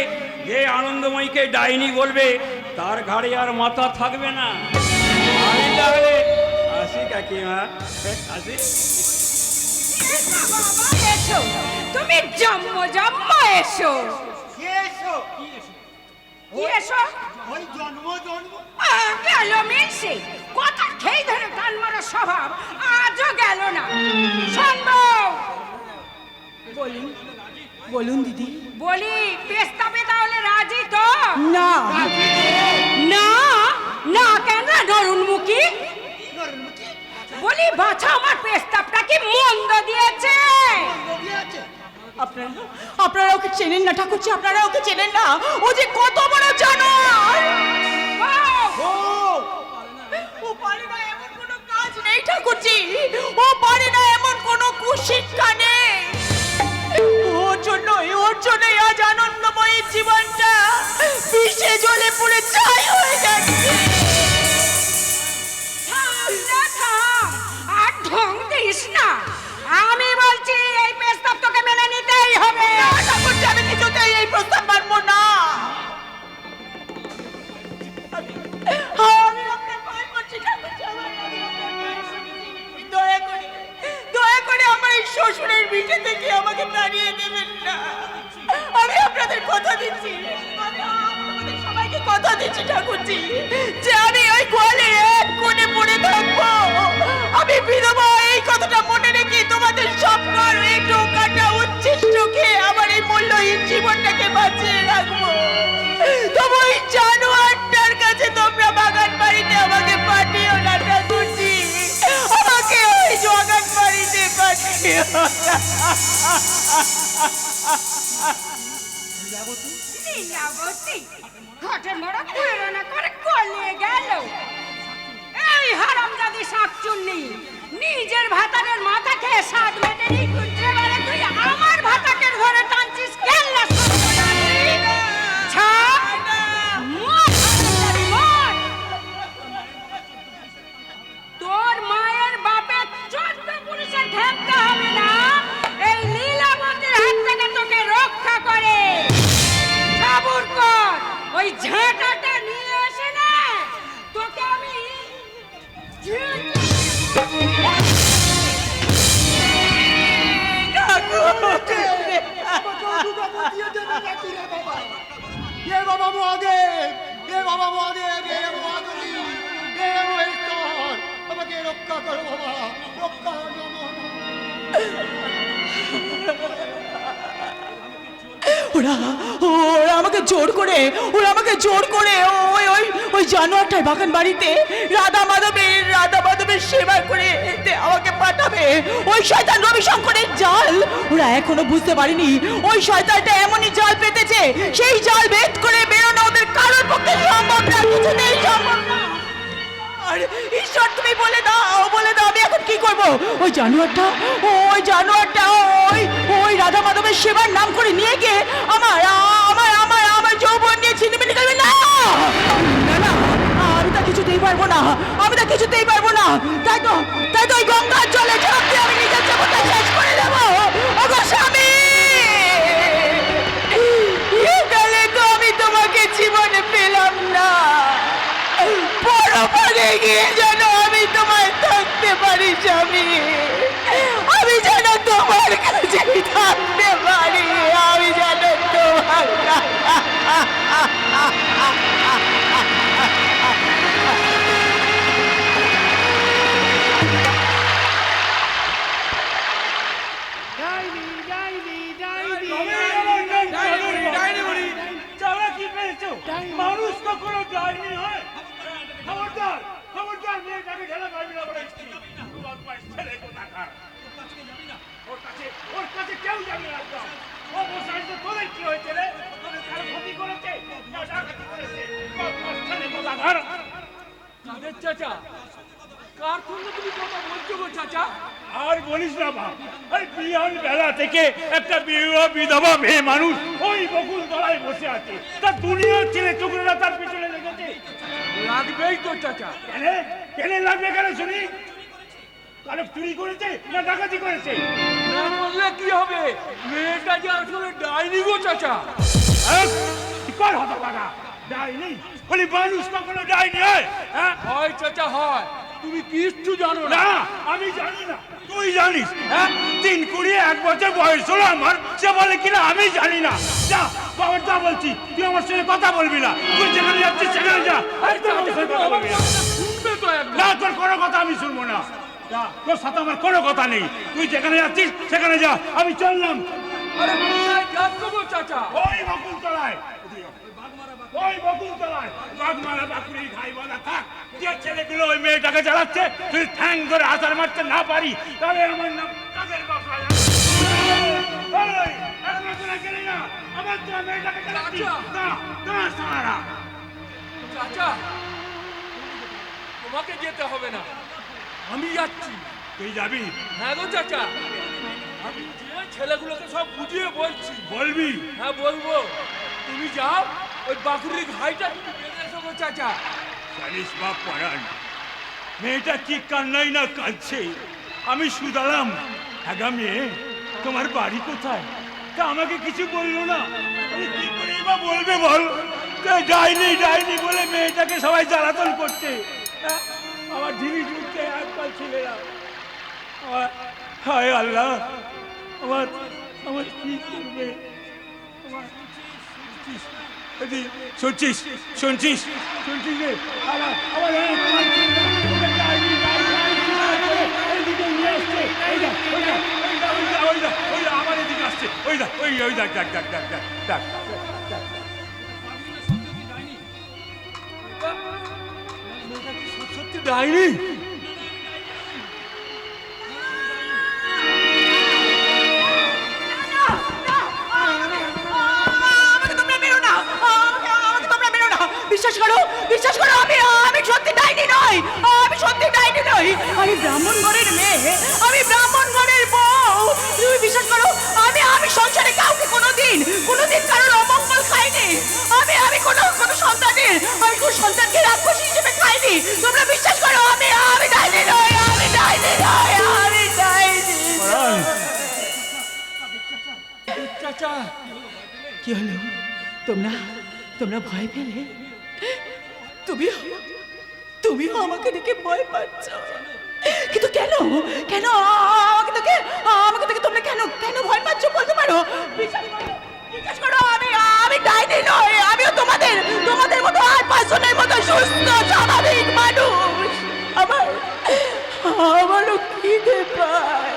যে আনন্দময়ীকে ডাইনি বলবে তার ঘাড়ে আর মাথা থাকবে না। আমি তাহলে আসি কাকিমা, আসি। এসো বাবা, এসো, তুমি জন্ম জন্ম এসো। এসো। কি এসো? ওই জন্ম জন্ম। গেল মিলছে, কথা খেয়ে ধরে টান মারা স্বভাব আজও গেল না। সম্ভব বলুন, বলুন দিদি। বলি পেস্তাবে তাহলে রাজি তো? না। না না কেন নরুনমুখী? বলি বাছা, আমার পেস্তাবটা কি মন্দ দিয়েছে? আপনারা আপনারা ওকে চেনেন না ঠাকুরজি, আপনারা ওকে চেনেন না। ও যে কত বড় জানোয়ার। ও পারে না এমন কোনো কাজ নেই ঠাকুরজি, ও পারে না এমন কোনো কুশিক্ষা নেই। ওর জন্যই আজ আনন্দময়ীর জীবনটা বিষে জ্বলে পুড়ে ছাই হয়ে যাচ্ছে। থাম না, থাম, আর ঢং দিস না। আমি বলছি এই প্রস্তাব তোকে মেনে নিতেই হবে। ঠাকুরজি, আমি কিছুতেই এই প্রস্তাব মানব না। আমি আপনার পায়ে পড়ছি ঠাকুরজি, আমি আপনার পায়ে পড়ছি। দয়া করে আমার এই শ্বশুরের বিটে থেকে আমাকে তাড়িয়ে দেবেন না। আমি আপনাদের কথা দিচ্ছি, আমি আপনাদের সবাইকে কথা দিচ্ছি ঠাকুরজি, যে আমি ওই গোয়ালে এক কোণে পড়ে থাকবো। আমি বিধবা, এই কথাটা মনে রেখে তোমাদের সবকর এই টোকাটা উচ্ছিষ্ট খেয়ে আমার এই মূল্যহীন জীবনটাকে বাঁচিয়ে রাখবো। তবু ওই জানোয়ারটার কাছে তোমরা বাগান বাড়িতে আমাকে পাঠিও না ঠাকুরজি, আমাকে ওই বাগান বাড়িতে পাঠিও না। লীলাবতী ঘটের মরা প্রেরণা করে কলিয়ে গেল। এই হারামজাদি শাকচুন্নি, নিজের ভাতারের মাথা খেয়ে স্বাদ মেটেনি, এবারে তুই আমার ভাতাকে ধরে টানছিস কেল্লা সর্বনাশী। ছাড়, মর হারামজাদি, মর। তোর মায়ের বাপের 14 পুরুষের ঘেমতে হবে না এই লীলাবতীর হাত থেকে তোকে রক্ষা করে। সাবুর কর, ওই ঝাঁটাটা নিয়ে এসে না তোকে আমি ये बाबा महादेव, ये बाबा महादेव, ये महादेवी, ये महेश्वर, আমাকে রক্ষা করো বাবা, রক্ষা করো। ওরা ওরা আমাকে জোর করে ওই ওই ওই জানোয়ারটার বাগান বাড়িতে রাধা মাধবের সেবা করে আমাকে পাঠাবে। ওই শয়তান রবিশঙ্করের জাল ওরা এখনো বুঝতে পারেনি। ওই শয়তানটা এমনই জাল পেতেছে, সেই জাল ভেদ করে বেরোনো ওদের কারোর পক্ষে সম্ভব না, কিছুতেই সম্ভব না। আর ঈশ্বর তুমি বলে দাও আমি এখন কি করব? ওই জানোয়ারটা ওই রাধা মাধবের সেবার নাম করে নিয়ে গিয়ে আমার যৌবন নিয়ে ছিনিমিনি করবে। না না, আমি তা কিছুতেই পারবো না। তাই তো ওই গঙ্গার জলে ঝাঁপ দিয়ে আমি নিজের জীবনটা শেষ করে দেবো। ওগো স্বামী, একালে তো আমি তোমাকে জীবনে পেলাম না, পরে গিয়ে যেন আমি তোমায় থাকতে পারি স্বামী, আমি যেন তোমার কাছে থাকতে পারি, আমি যেন তোমার মানুষ কখনো ডাইনি হয়? খবরদার মেয়েটাকে ঢেলা পারবি না বলেছি। ওর কাছে কেউ যাবে না। ও বসাই তো তোদের কি হয়েছে রে? তোদের কারো ক্ষতি করেছে না ডাকাতি করেছে? কাদের চাচা? কার সঙ্গে তুমি কথা বলছো গো চাচা? আর বলিস না বাপ, এই বিয়ান বেলা থেকে একটা বিধবা মেয়ে মানুষ ওই বকুল তলায় বসে আছে। তার দুনিয়ার ছেলে চোখরা তার পিছনে লেগেছে। লাগবেই তো চাচা। কেন লাগবে কেন শুনি? কারো চুরি করেছে না ডাকাতি করেছে? না বললে কি হবে? মেয়েটা যে আসলে ডাইনি গো চাচা। কর হতো টাকা ডাইনি বলি? মানুষ কখনো ডাইনি হয়? হয় চাচা হয়। তুমি কিচ্ছু জানো না। আমি জানি না, তুই জানিস? হ্যাঁ, 3-1 বছর বয়স হলো আমার, সে বলে কিনা আমি জানি না। যা বাবা বলছি, তুই আমার সঙ্গে কথা বলবি না। তুই যেখানে যাচ্ছিস সেখানে যা, শুনবে তো না? তোর কোনো কথা আমি শুনবো না। তোর সাথে আমার কোনো কথা নেই। তুই যেখানে যাচ্ছিস সেখানে যা, আমি চললাম। চাচা ওই বকুল তলায়, বাগমারা বাকুড়ি ঘাই বলা থাক। যে ছেলেগুলো ওই মেয়েটাকে চালাচ্ছে, তুই ঠ্যাং ধরে আসার মারতে না পারি, তাহলে আমার নাম কাদের বাসা। আমার তো মেয়েটাকে চালাচ্ছি না। চাচা তোমাকে যেতে হবে না, আমি যাচ্ছি। তুই যাবি? হ্যাঁ গো চাচা, আমি যে ছেলেগুলোকে সব বুঝিয়ে বলছি। বলবি? হ্যাঁ বলবো। তুমি যাও, ওই বাকুড়ি ঘাইটা তুমি বেঁধে এসো গো চাচা। জানিস বাপ পরান, মেয়েটা কি কান্নাই না কাঁদছে। আমি শুধালাম, আগামী তোমার বাড়ি কোথায়? তা আমাকে কিছু বললো না। কি করে বা বলবে বল? ডাইনি বলে মেয়েটাকে সবাই জ্বালাতন করছে। আমার জিনিস উঠতে একবার ছেলেরা। হায় আল্লাহ, আমার কি করবে? শুনছিস রে? আমার এদিকে আসছে। ওই ডাক। সত্যি ডাইনি? বিশ্বাস করো, আমি সত্যি ডাইনি নই। আমি ব্রাহ্মণ ঘরের মেয়ে, আমি ব্রাহ্মণ ঘরের বউ। তুমি বিশ্বাস করো, আমি সংসারে কাউকে কোনোদিন কারোর অমঙ্গল খাইনি। আমি কোনো সন্তানকে রাক্ষস হিসেবে খাইনি। তোমরা বিশ্বাস করো, আমি ডাইনি নই। চাচা কি হলো? তোমরা ভয় পেলে? তুমিও আমাকে দেখে ভয় পাচ্ছ, কিন্তু কেন আমাকে দেখে তোমরা কেন ভয় পাচ্ছ বলতে পারো? বিশ্বাস করো, আমি ডাইনি নই। আমিও তোমাদের মতো আর 5 জনের মতো সুস্থ স্বাভাবিক মানুষ। আমারও খিদে পায়,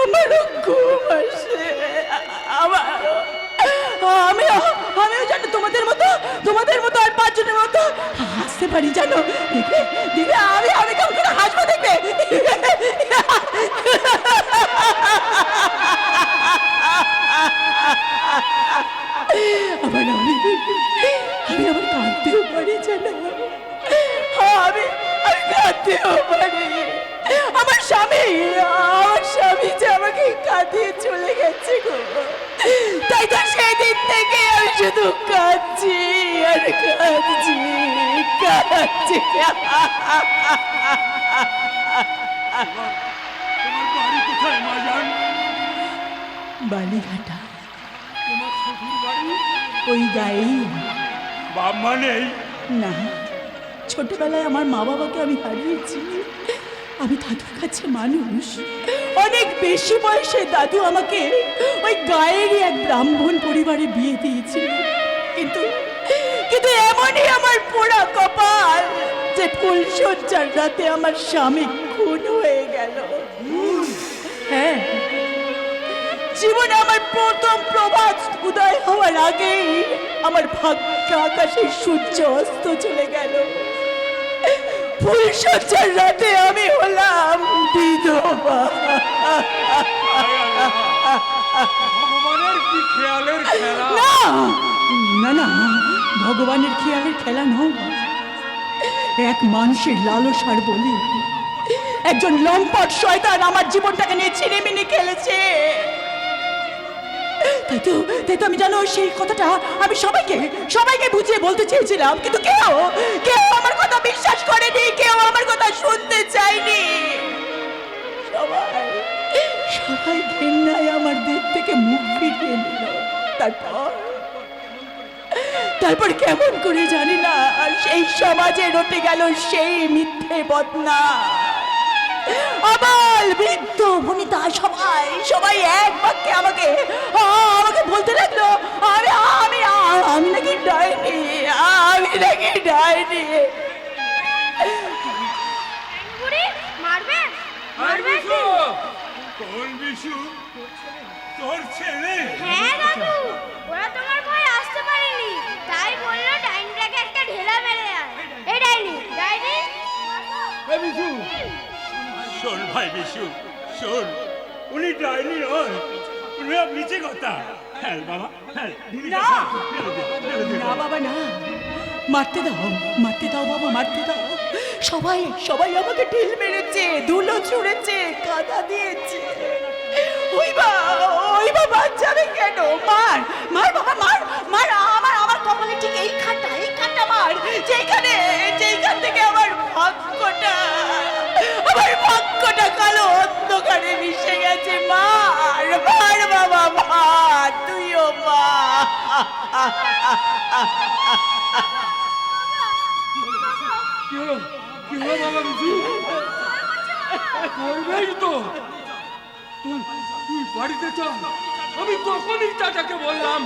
আমারও ঘুম আসে, আমিও জানো তোমাদের মতো আর 5 জনের মতো হাসতে পারি জানো। দেখবে আমি কেমন করে হাসবো দেখবে। আবার আমি আবার কাঁদতেও পারি জানো। আমি কাঁদতেও পারি। আমার স্বামী যে আমাকে কাঁদিয়ে চলে গেছে গো। তাই তো সেদিন থেকে আমি শুধু কাঁদছি আর কাঁদছি। তোমার বাড়ি কোথায় মা জান? বালিঘাটা তোমার শ্বশুর বাড়ি? ওই গায়েই। বাপ মা নেই? না, ছোটবেলায় আমার মা বাবাকে আমি হারিয়েছি। আমি দাদুর কাছে মানুষ। অনেক বেশি বয়সে দাদু আমাকে ওই গায়েরই এক ব্রাহ্মণ পরিবারে বিয়ে দিয়েছিল। কিন্তু এমনই আমার পোড়া কপাল যে ফুলশয্যার রাতে আমার স্বামী খুন হয়ে গেল। হ্যাঁ, জীবনে আমার প্রথম প্রভাত উদয় হওয়ার আগেই আমার ভাগ্য আকাশে সূর্য অস্ত চলে গেল। ফুলশয্যার রাতে আমি হলাম বিধবা। ভগবানের কি খেয়ালের খেলা! না, ভগবানের খেয়ালের খেলা নয়। এক মানুষের লালসার বলি একজন লম্পট শয়তান আমার জীবনটাকে নিয়ে ছিনিমিনি খেলেছে। তাই তো আমি জানো সেই কথাটা আমি সবাইকে বুঝিয়ে বলতে চেয়েছিলাম, কিন্তু কেউ আমার কথা বিশ্বাস করেনি, কেউ আমার কথা শুনতে চায়নি। সবাই ঘেন্নায় আমার দিক থেকে মুখ ফিরিয়ে নিল। তারপর কেমন করে জানি না সেই সমাজে রটে গেল সেই মিথ্যে বদনাম। আবাল বৃদ্ধ বনিতা সবাই এক বাক্যে আমাকে বলতে লাগলো আমি নাকি ডাইনি। বুড়ি মারবে কোন বিশু? তোর ছেলে? হ্যাঁ দাদু, ওরা তোমার ভয় আসতে পারেনি, তাই বললো ডাইনিটাকে একটা ঢেলা মেরে আয়। এই ডাইনি বিশু শোন ভাই, বিশু শোন, উনি ডাইনি নয়, উনি নিচে কথা। হ্যাঁ বাবা, হ্যাঁ না বাবা না, মারতে দাও বাবা, মারতে দাও। সবাই আমাকে ঢিল মেরেছে, ধুলো ছুঁড়েছে, কাদা দিয়েছে। ওই বাবা যাবে কেন? মার বাবা, মার আমার কপালে ঠিক এইখানটা মার, যেখান থেকে আমার ভাগ্যটা কালো অন্ধকারে মিশে গেছে। মার বাবা, মার, তুইও মার। কি হলো বাবা? বিশু করবেই তো, তুই বাড়িতে চল। আমি তখনই চাচাকে বললাম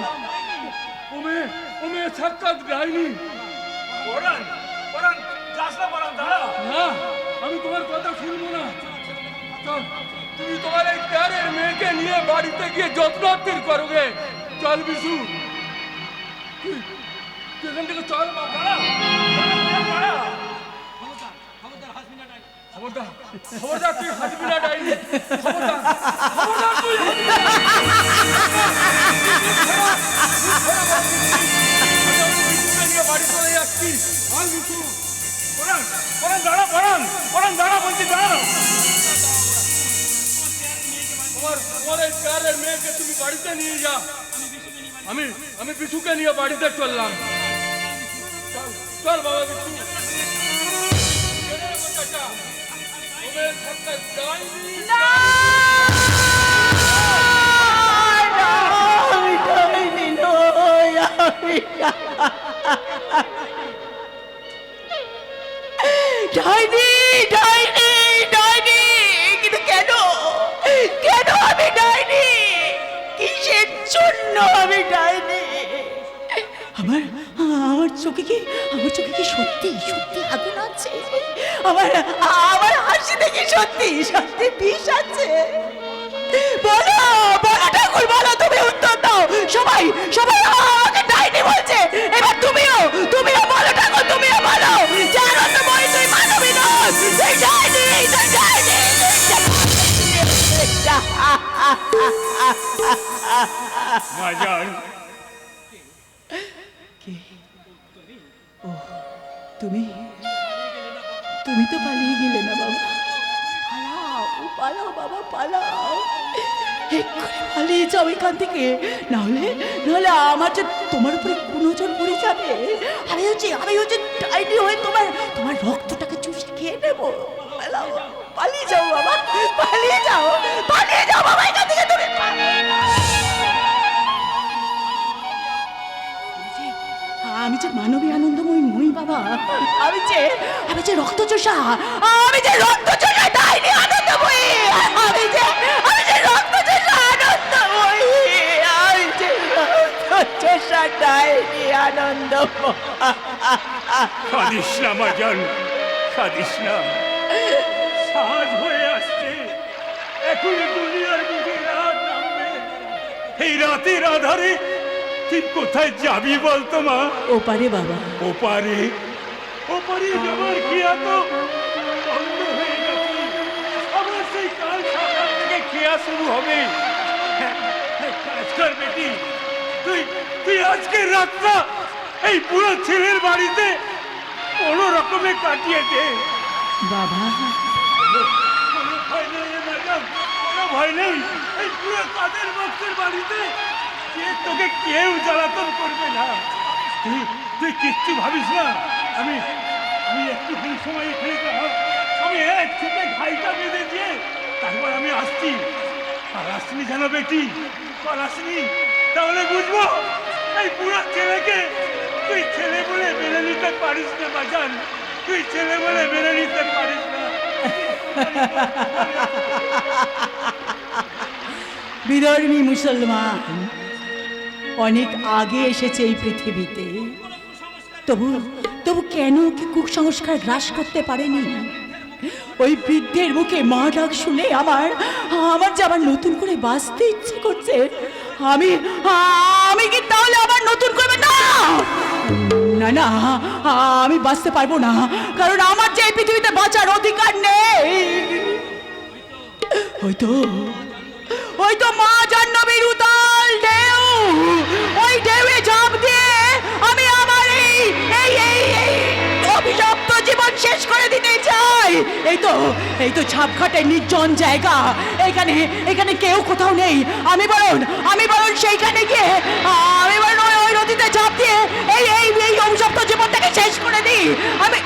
ওমে সাক্ষাৎ ডাইনি। না, আমি তোমার কথা শুনবো না। চল, তুমি তোমার এই প্যারের মেয়েকে নিয়ে বাড়িতে গিয়ে যত্নার্থের করোগে। চল বিশু, তুই এখান থেকে চল। খবরদার তুই হাসবি না ডাইনি। খবরদার তুই বাড়ি চলে যাচ্ছি। আর বিশু, দাঁড়া বলছি, দাঁড়া। তোমার এই প্যারের মেয়েকে তুমি বাড়িতে নিয়ে যা। আমি বিশুকে নিয়ে বাড়িতে চললাম। চল বাবা বিশু। ডাইনি, কিন্তু কেন আমি ডাইনি? কিসের জন্য আমি ডাইনি? আমার চোখে কি সত্যি আগুন আছে? আমার হাসিতে কি সত্যি বিষ আছে? বলো ঠাকুর, বলো, তুমি উত্তর দাও। সবাই সবাই আমাকে ডাইনি বলছে। এবার তুমিও বলো ঠাকুর, তুমিও বলো যে আনন্দময়ী তুই মানবী নস, তুই ডাইনি, তুই ডাইনি, বাজান, তুমি তুমি তো পালিয়ে গেলে না বাবা। পালাও পালাও বাবা পালাও, এক্ষুনি পালিয়ে যাও এখান থেকে, নাহলে নাহলে আমার যে তোমার উপরে কুনজর পড়ে যাবে। আমি হচ্ছে ডাইনি হয়ে তোমার রক্তটাকে চুষে খেয়ে নেবো। পালাও, পালিয়ে যাও বাবা, পালিয়ে যাও বাবা এখান থেকে, তুমি আমি যে মানবী আনন্দময়ী নই বাবা, আমি যে রক্তচোষা, ডাইনি আনন্দময়ী, আমি যে রক্তচোষা আনন্দময়ী, আমি যে রক্তচোষা ডাইনি আনন্দময়ী। কাঁদিস না বাজান, কাঁদিস না। সাজ হয়ে আসছে, এখন দুনিয়ার বুকে রাত নামবে। এই রাতের আধারে তুই কোথায় যাবি বলতো মা? ওপারে বাবা, ওপারে যাবার কি এত বন্ধ হয়ে গেছে? আবার সেই কাল সকাল থেকে খেয়া শুরু হবে। কাজ কর বেটি, তুই আজকে রাতটা এই পুরো ছেলের বাড়িতে কোনো রকমে কাটিয়ে দে। বাবা কোনো ভয় নেই ম্যাডাম, কোনো ভয় নেই। এই পুরো কাদের বক্সের বাড়িতে তোকে কেউ জ্বালাতন করবে না। তুই কিচ্ছু ভাবিস না। আমি একটুখানি সময় এখানে দাঁড়াও। আমি এক থেকে ঘাইটা বেঁধে দিয়ে তারপর আমি আসছি। আর আসনি জানো বেটি, আর আসনি, তাহলে বুঝবো এই পুরো ছেলেকে তুই ছেলে বলে মেনে নিতে পারিস না বাজান, তুই ছেলে বলে মেনে নিতে পারিস না। বিধর্মী মুসলমান অনেক আগে এসেছে এই পৃথিবীতে, তবু কেন কি কুসংস্কার গ্রাস করতে পারেনি? ওই বৃদ্ধের মুখে মা ডাক শুনে আমার যে আবার নতুন করে বাঁচতে ইচ্ছে করছে। আমি কি তাহলে আবার নতুন করবে? না না না, আমি বাঁচতে পারবো না, কারণ আমার যে এই পৃথিবীতে বাঁচার অধিকার নেই। হয়তো মা জাহ্নবীর উতাল ঢেউ, ওই ঢেউয়ে ঝাঁপ দিয়ে আমি আমার এই অভিশপ্ত জীবন শেষ করে দিতে চাই। এই তো ঝাপঘাটে নির্জন জায়গা, এখানে কেউ কোথাও নেই। আমি বরং সেইখানে গিয়ে আমি বরং ওই নদীতে ঝাঁপ দিয়ে এই অভিশপ্ত জীবনটাকে শেষ করে দিই। আমি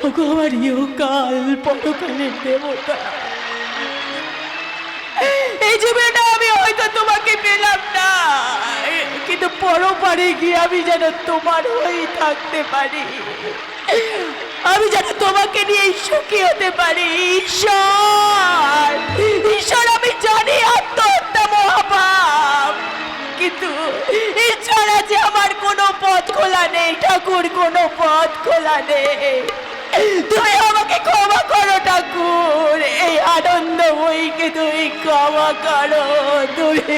ওগো আমার ইহকাল পরকালের দেবতা, এই জীবনটা আমি হয়তো তোমাকে পেলাম না, কিন্তু পরপারে গিয়ে আমি যেন তোমার হয়ে থাকতে পারি, আমি যেন তোমাকে নিয়ে সুখী হতে পারি। ঈশ্বর আমি জানি আত্মহত্যা মহাপাপ, কিন্তু ঈশ্বর আছে আমার কোনো পথ খোলা নেই ঠাকুর, কোনো পথ খোলা নেই। তুমি আমাকে ক্ষমা করো ঠাকুর, এই আনন্দময়ীকে তুমি ক্ষমা করো, তুমি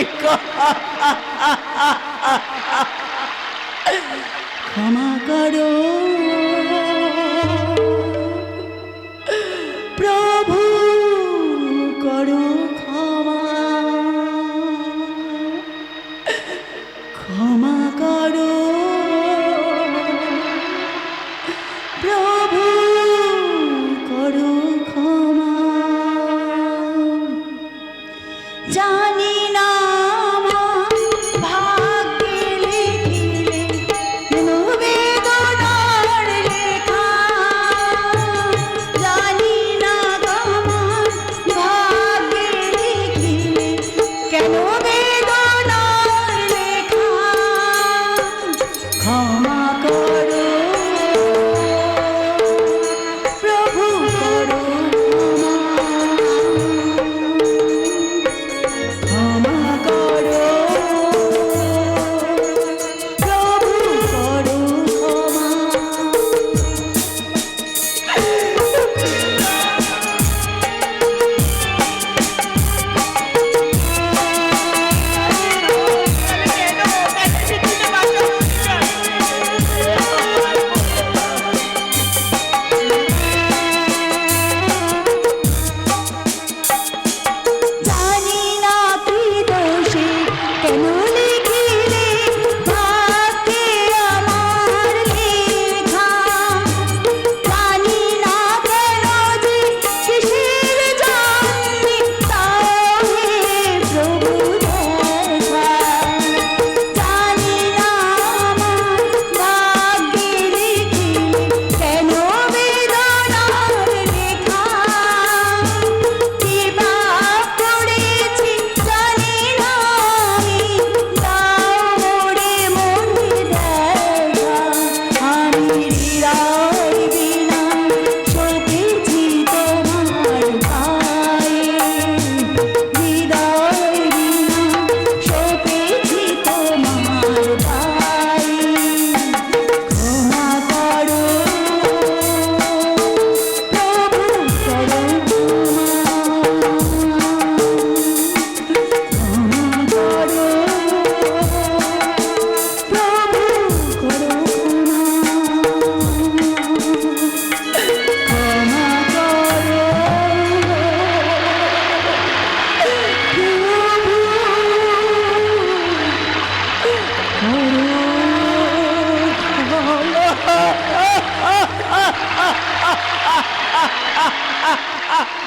ক্ষমা করো প্রভু, করো ক্ষমা, ক্ষমা করো প্রভু, করো ক্ষমা। জানি না আমার ভাগ্যে লিখিলে কেন বেদনার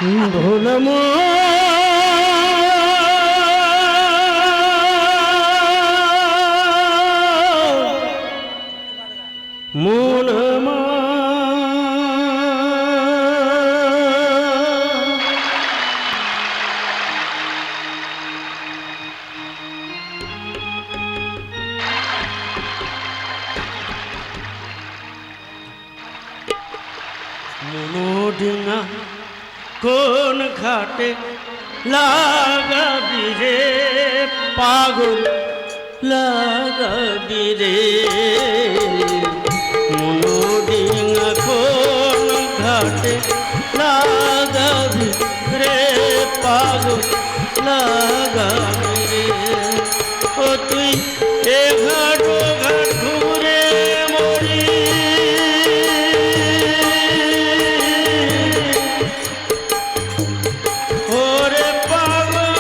ভোলামো মনমা মনোডিঙা কোন ঘাটে লাগাবি রে পাগল লাগাবি রে মনোডিঙা কোন ঘাটে লাগাবি রে পাগল লাগাবি রে ও তুই এ ঘাট ও ঘাট ঘুরে মরি ওরে পাগল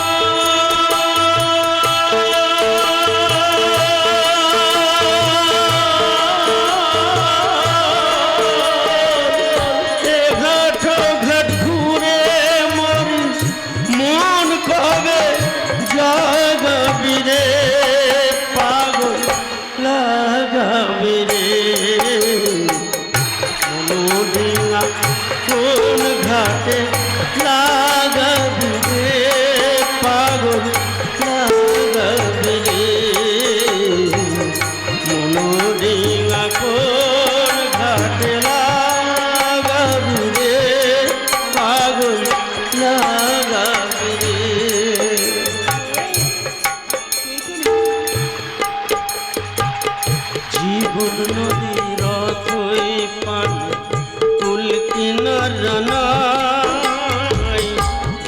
এ ঘাট ও ঘাট ঘুরে মরি মন কবে জাগাবি রে পাগল লাগাবি রে মনোডিঙা কোন ঘাটে লাগাবি রে পাগল লাগাবি রে মনোডিঙা কোন ঘাটে লাগাবি রে পাগল লাগাবি রে জীবন নদীর অথই পানি কুল কিনার নাই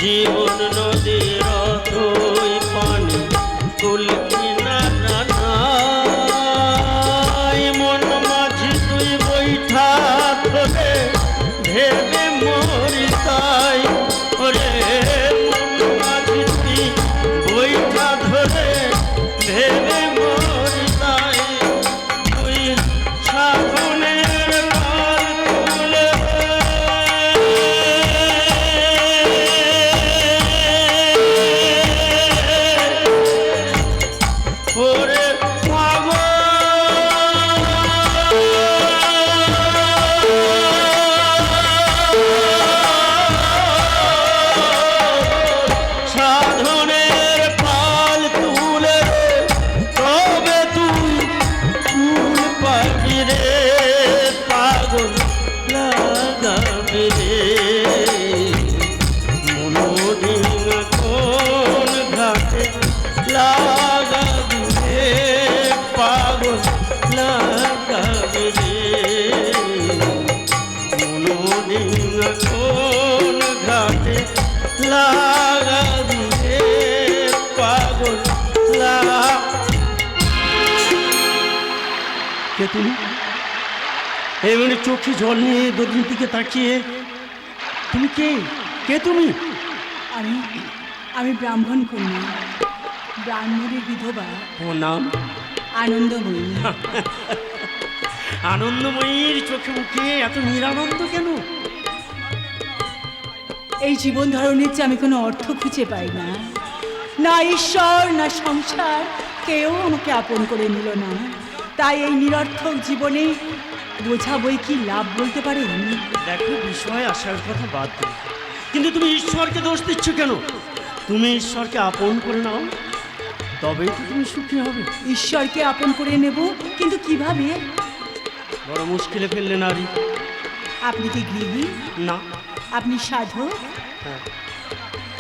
জীবন নদীর অথই পানি কুল কিনার নাই মন মাঝি তুই বৈঠা ধরে ভেবে মরি তাই ওরে মন মাঝি তুই বৈঠা ধরে ভেবে মরি তাই তুই সাধনের পাল তুলে ওরে পাগল সাধনের পাল তুলে তবে তুই ফুল পাবি রে পাগল লাগাবি রে মনোডিঙা কোন ঘাটে লাগাবি রে পাগল লাগাবি রে মনোডিঙা কোন ঘাটে লাগাবি রে পাগল কে তুমি এমনি চোখে জল নিয়ে দক্ষিণ দিকে তাকিয়ে তুমি কে কে তুমি আমি ব্রাহ্মণ কন্যা ব্রাহ্মণের বিধবা ও নাম আনন্দময়ী আনন্দময়ীর চোখে মুখে এত নিরানন্দ কেন এই জীবন ধারণের যে আমি কোনো অর্থ খুঁজে পাই না, না ঈশ্বর না সংসার কেউ আমাকে আপন করে নিল না। তাই এই নিরর্থক জীবনে বোঝা বই কি লাভ বলতে পারেন? দেখো বিষয় আসার কথা বাদ দিও, কিন্তু তুমি ঈশ্বরকে দোষ দিচ্ছ কেন? তুমি ঈশ্বরকে আপন করে নাও, তবেই তো তুমি সুখী হবে। ঈশ্বরকে আপন করে নেব, কিন্তু কিভাবে? বড় মুশকিলে ফেললে নারী। আপনি কি গৃহী? না। আপনি সাধক? হ্যাঁ।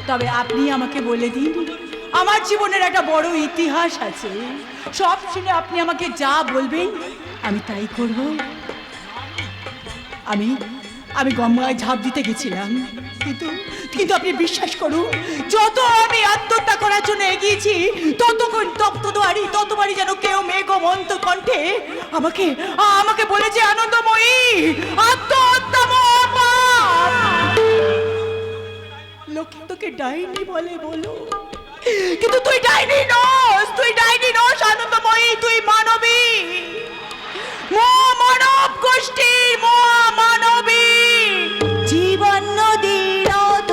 তবে আপনি আমাকে বলে দিন, আমার জীবনের একটা বড় ইতিহাস আছে, সব শুনে আপনি আমাকে যা বলবেন আমি তাই করব। আমি গঙ্গায় ঝাঁপ দিতে গেছিলাম, কিন্তু আপনি বিশ্বাস করুন, যত আমি আত্মহত্যা করার জন্য এগিয়েছি ততবারই যেন কেউ মেঘমন্ত কণ্ঠে আমাকে বলেছে, আনন্দময়ী, আত্মহত্যা মহাপাপ। লোকে তোকে ডাইনি বলে বলো, কিন্তু তুই ডাইনি নস আনন্দময়ী, তুই মানবী, মানব গোষ্ঠীর মহামানবী। জীবন নদীর অধ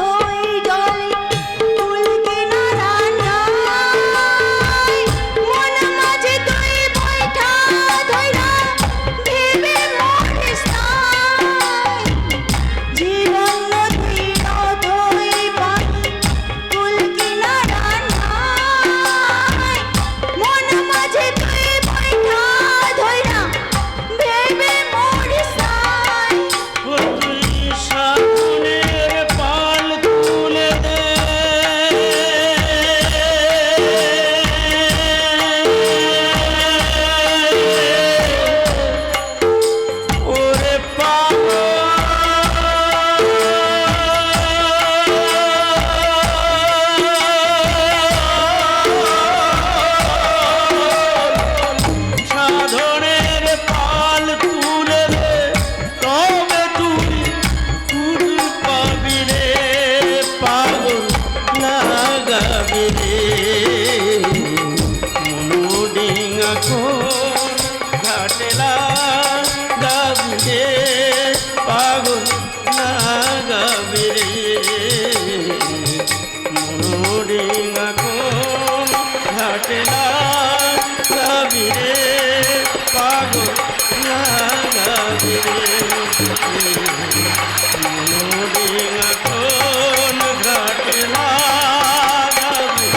কোন ঘাটে লাগাবে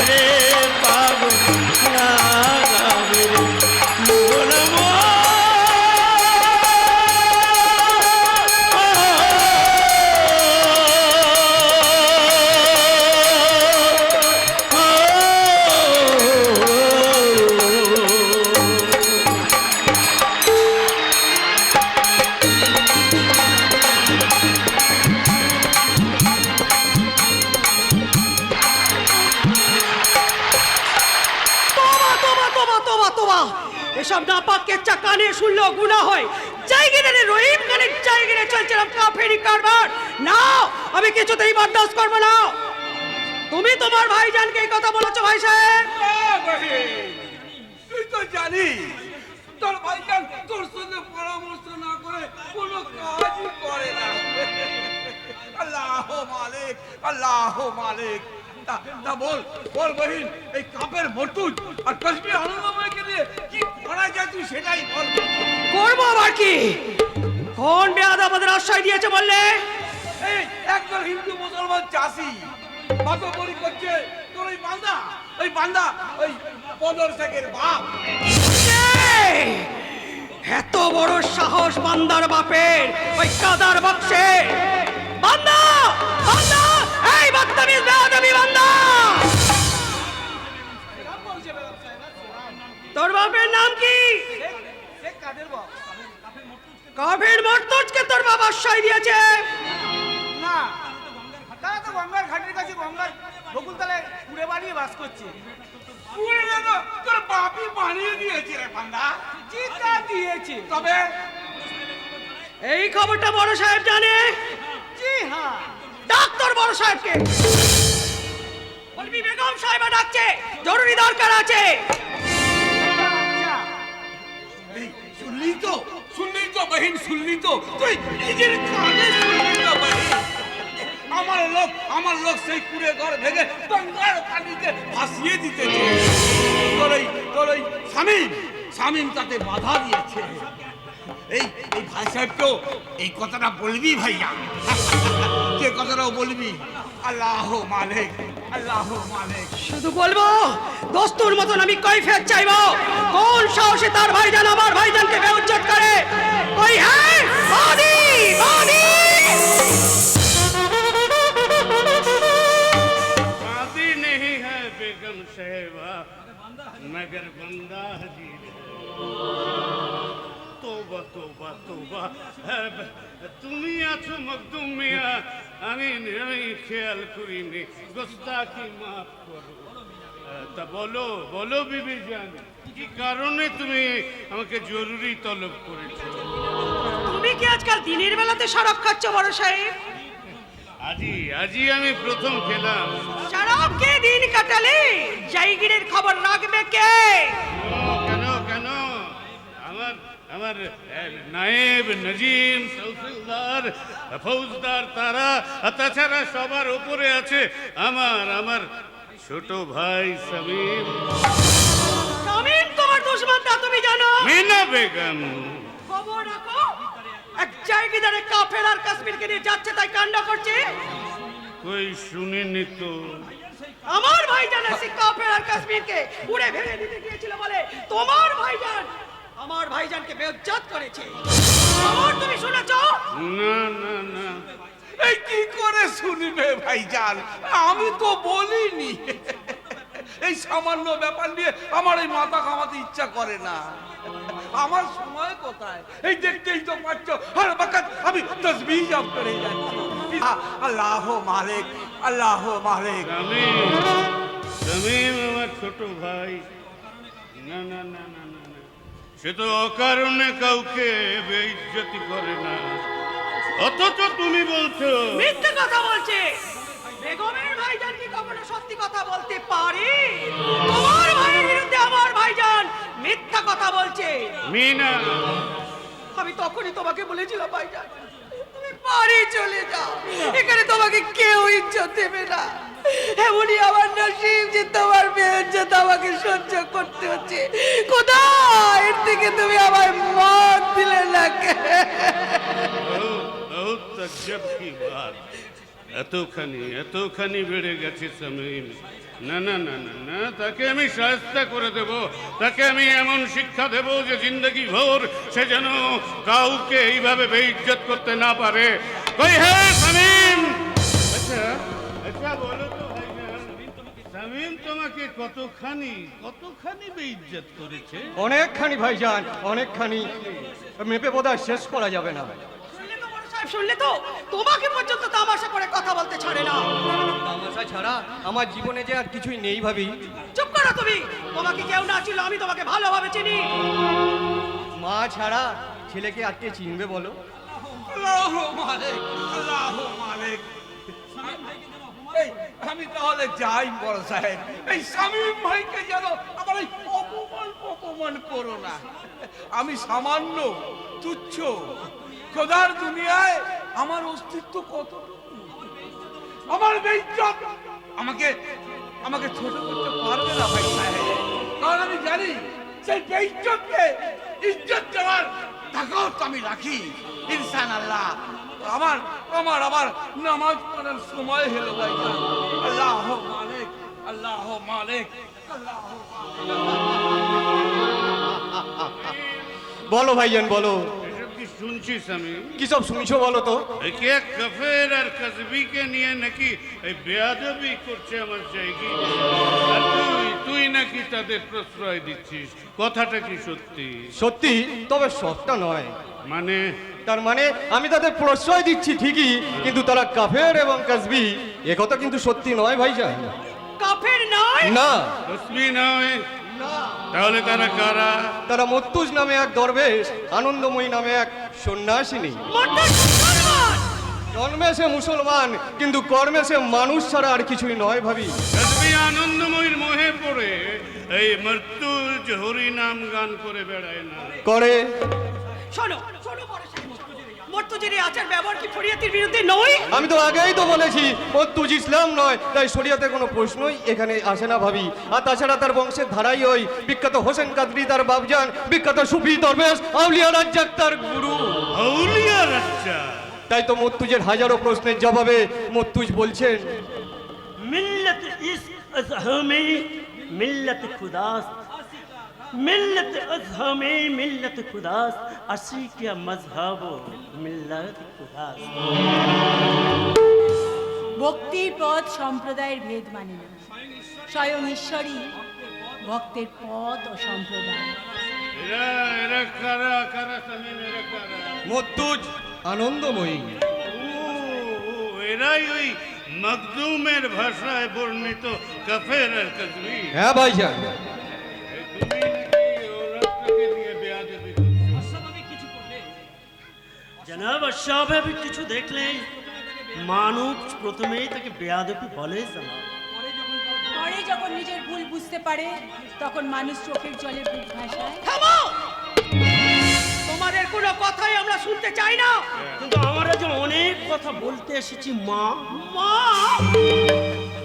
রে পাগল লাগাবে রে বলবো এসব নাপাক কেচ্চা কানে শুনলেও গুনাহ হয়। জায়গিরে রহিম খানের জায়গিরে চলছিলাম কাফেরি কারবার। না, আমি কিছুতেই বরদাস্ত করব না। তুমি তোমার ভাইজানকে এই কথা বলেছো ভাই সাহেব? তুই তো জানিস তোর ভাইজান তোর সঙ্গে পরামর্শ না করে কোনো কাজই করে না। আল্লাহ মালিক, আল্লাহ মালিক। তা বল বল বহিন, এই কাপের মটুজ আর কসবি আনন্দময়কে নিয়ে কি করা যায় তুই সেটাই বল। করবো আবার কি? কোন বেয়াদব আমাদের আশ্রয় দিয়েছে বললে? এই একদল হিন্দু মুসলমান চাষি মাতবরি করছে তোর ওই বান্দা ওই বদর শেখের বাপ। এই, এত বড় সাহস বান্দার বাপের, ওই কাদার বক্সে। বান্দা বান্দা, এই বদতমিজ বেয়াদবি বান্দা। তোর বাপের নাম কি? কাফের মর্তজকে তোর বাবা আশ্রয় দিয়েছে? না, তারা তো গঙ্গার ঘাটের কাছে গঙ্গার বকুলতলায় কুড়ে বানিয়ে বাস করছে। পুরে না তো তোর বাপই বানিয়ে দিয়েছে রে বান্দা। চিতা দিয়েছে। তবে এই খবরটা বড় সাহেব জানে? জি হ্যাঁ। ডাক্তার বড় সাহেবকে বলবি বেগম সাহেবা ডাকছে, জরুরি দরকার আছে। এই শুনলি তো বহিন, শুনলি তো তুই নিজের কানে শুনলি তো বহিন। আমার লোক সেই কুড়ে ঘর ভেঙে গঙ্গার পানিতে ভাসিয়ে দিতেছে। তোর ওই শামীম তাতে বাধা দিয়েছে। এই ভাই সাহেবকেও এই কথাটা বলবি ভাইয়া, যে কথাটাও বলবি। আল্লাহ মালিক, আল্লাহ মালিক। শুধু বলবো দস্তুর মতন আমি কৈফিয়ত চাইবো। কোন সাহসে তার ভাইজান আমার ভাইজানকে বেউজ্জত করে? ওই হ্যাঁ বাদী বাদী। बादी नहीं है बेगम साहिबा मगर बंदा हजीर है। तोबा तोबा तोबा, তুমি আছো মখদুম মিয়া, আমি খেয়াল করিনি, গোস্তাখি মাফ করো। তা বলো বিবি জান, কি কারণে তুমি আমাকে জরুরি তলব করেছো? তুমি কি আজকাল দিনের বেলাতে শরাব খাচ্ছ বড় সাহেব? আজি আমি প্রথম খেলাম। শরাব কে দিন কাটালে? জায়গিরের খবর রাখবে কে? কেন আমার নায়েব নজিম তহসিলদার ফৌজদার তারা, তাছাড়া সবার উপরে আছে আমার ছোট ভাই শামীম। শামীম তোমার দুশমন তা তুমি জানো? মিনা বেগম খবর রাখো, এক জায়গিদারে কাফের আর কাশ্মীরকে নিয়ে যাচ্ছে তাই কাণ্ড করছে। কই শুনিনি তো। আমার ভাইজান এসে কাফের আর কাশ্মীরকে উড়ে ভেঙে দিতে গিয়েছিল বলে তোমার ভাইজান আমার ভাইজানকে বেইজ্জত করেছে। খবর তুমি শুনেছো? না এই কি করে শুনবে ভাইজান, আমি তো বলিনি। এই সামান্য ব্যাপার নিয়ে আমার এই মাথা ঘামাতে ইচ্ছা করে না। আমার সময় কোথায়? এই দেখতেই তো পাচ্ছ, হর বকত আমি তসবিহ জপ করে যাচ্ছি। আল্লাহ মালিক, আল্লাহ মালিক। শামীম আমার ছোট ভাই। না সে তো অকারণে কাউকে বেইজ্জতি করে না, অথচ তুমি বলছো মিথ্যে কথা বলছে। বেগমের ভাইজান কি কখনো সত্যি কথা বলতে পারে? তোমার ভাইয়ের বিরুদ্ধে আমার ভাইজান মিথ্যা কথা বলছে। মিনা, আমি তখনই তোমাকে বলেছিলাম ভাইজান তুমি বাড়ি চলে যাও, এখানে তোমাকে কেউ ইজ্জত দেবে না। এমনই আমার নসিব যে তোমার বেইজ্জত আমাকে সহ্য করতে হচ্ছে। কোথায় এর থেকে তুমি আমার মত দিলে না? গজব কি বাত, এতখানি বেড়ে গেছে সামিম। না না না না না, তাকে আমি শায়েস্তা করে দেব, তাকে আমি এমন শিক্ষা দেব যে জিন্দগি ভোর সে যেন কাউকে এইভাবে বেইজ্জত করতে না পারে। কই হে সামিম, আচ্ছা আচ্ছা বলো তো ভাইজান, সামিম তোমাকে কতখানি বেইজ্জত করেছে? অনেকখানি ভাইজান, অনেকখানি, মেপে বোধহয় শেষ করা যাবে না। শুনলে তো বড় সাহেব, শুনলে তো, তোমাকে পর্যন্ত তামাশা করে কথা বলতে ছাড়ে না। তামাশা ছাড়া আমার জীবনে যে আর কিছুই নেই ভাবি। চুপ করো তুমি, তোমাকে কেউ না ছিল, আমি তোমাকে ভালোভাবে চিনি। মা ছাড়া ছেলেকে আর কে চিনবে বলো? এই, আমি তাহলে যাই বড় সাহেব। এই শামীম ভাইকে যেন আমার এই অপমান করো না। আমি সামান্য তুচ্ছ, খোদার দুনিয়ায় আমার অস্তিত্ব কতটুকু, আমার বেইজ্জত আমাকে ছোট করতে পারবে না ভাই সাহেব। কারণ আমি জানি সেই বেইজ্জতকে ইজ্জত দেওয়ার তাকত আমি রাখি। ইনসান আল্লাহ, আমার নামাজ পড়ার সময় হলো ভাই। আল্লাহ মালিক, আল্লাহ মালিক, আল্লাহ। বলো ভাইজান বলো, এসব কি শুনছিস আমি? কি সব শুনছো বলো তো? কে কাফের আর কাজবিকে নিয়ে নাকি এই বেয়াদবি করছে আমার জায়গায়, আর তুই নাকি তাদের প্রশ্রয় দিচ্ছিস? কথাটা কি সত্যি? সত্যি, তবে সবটা নয়। মানে তার মানে আমি তাদের প্রশ্রয় দিচ্ছি ঠিকই, কিন্তু তারা কাফের এবং কাজবি, একথা কিন্তু সত্যি নয় ভাইজান। কাফের নয়? না, তসবি নয়, তাহলে তারা কারা? তারা মত্তুজ নামে এক দরবেশ, আনন্দময়ী নামে এক সন্ন্যাসিনী। মর্দার মুসলমান। জন্মে সে মুসলমান, কিন্তু কর্মে সে মানুষ ছাড়া আর কিছুই নয় ভাবি। তসবি আনন্দময়ীর মোহে পড়ে এই মর্তুজ হরি নাম গান করে বেড়ায় না? করে। শোনো শোনো বড় সাহেব, মর্তুজের এই আচার ব্যবহার কি শরীয়তের বিরুদ্ধে নয়? আমি তো আগেই তো বলেছি মত্তুজ ইসলাম নয়, তাই শরীয়তের কোনো প্রশ্নই এখানে আসে না ভাবি। আর তাছাড়া তার বংশের ধারাই ওই বিখ্যাত হোসেন কাদরি তার বাপজান, বিখ্যাত সুফি দরবেশ আউলিয়া রাজ্জাক তার গুরু। আউলিয়া রাজ্জা। তাই তো মত্তুজের হাজারো প্রশ্নের জবাবে মত্তুজ বলছেন, मिल्लत इश्क अज़हमे मिल्लत खुदास्त, मिल्लत अज़हमे मिल्लत खुदास्त, असी क्या मजहब मिल्लत खुदास्त। ভক্তির পথ সম্প্রদায়ের ভেদ মানে না, স্বয়ং ঈশ্বরই ভক্তের পথ ও সম্প্রদায়। এরা কারা সামিম, এরা কারা? মত্তুজ আনন্দময়ী। ও, এরাই ওই মখদুমের ভাষায় বর্ণিত কাফের আর কাজবি। হ্যাঁ ভাইজান। তুমি নাকি ও রাস্তাকে নিয়ে বেয়াদবি করছো? जनाब अशाब भी কিছু দেখলে মানুষ প্রথমেই তাকে বেয়াদবি বলে। জনাব পরে যখন নিজের ভুল বুঝতে পারে, তখন মানুষ চোখের জলে বুক ভাসায়। থামো, তোমাদের কোনো কথাই আমরা শুনতে চাই না। কিন্তু আমরা যে অনেক কথা বলতে এসেছি মা। মা,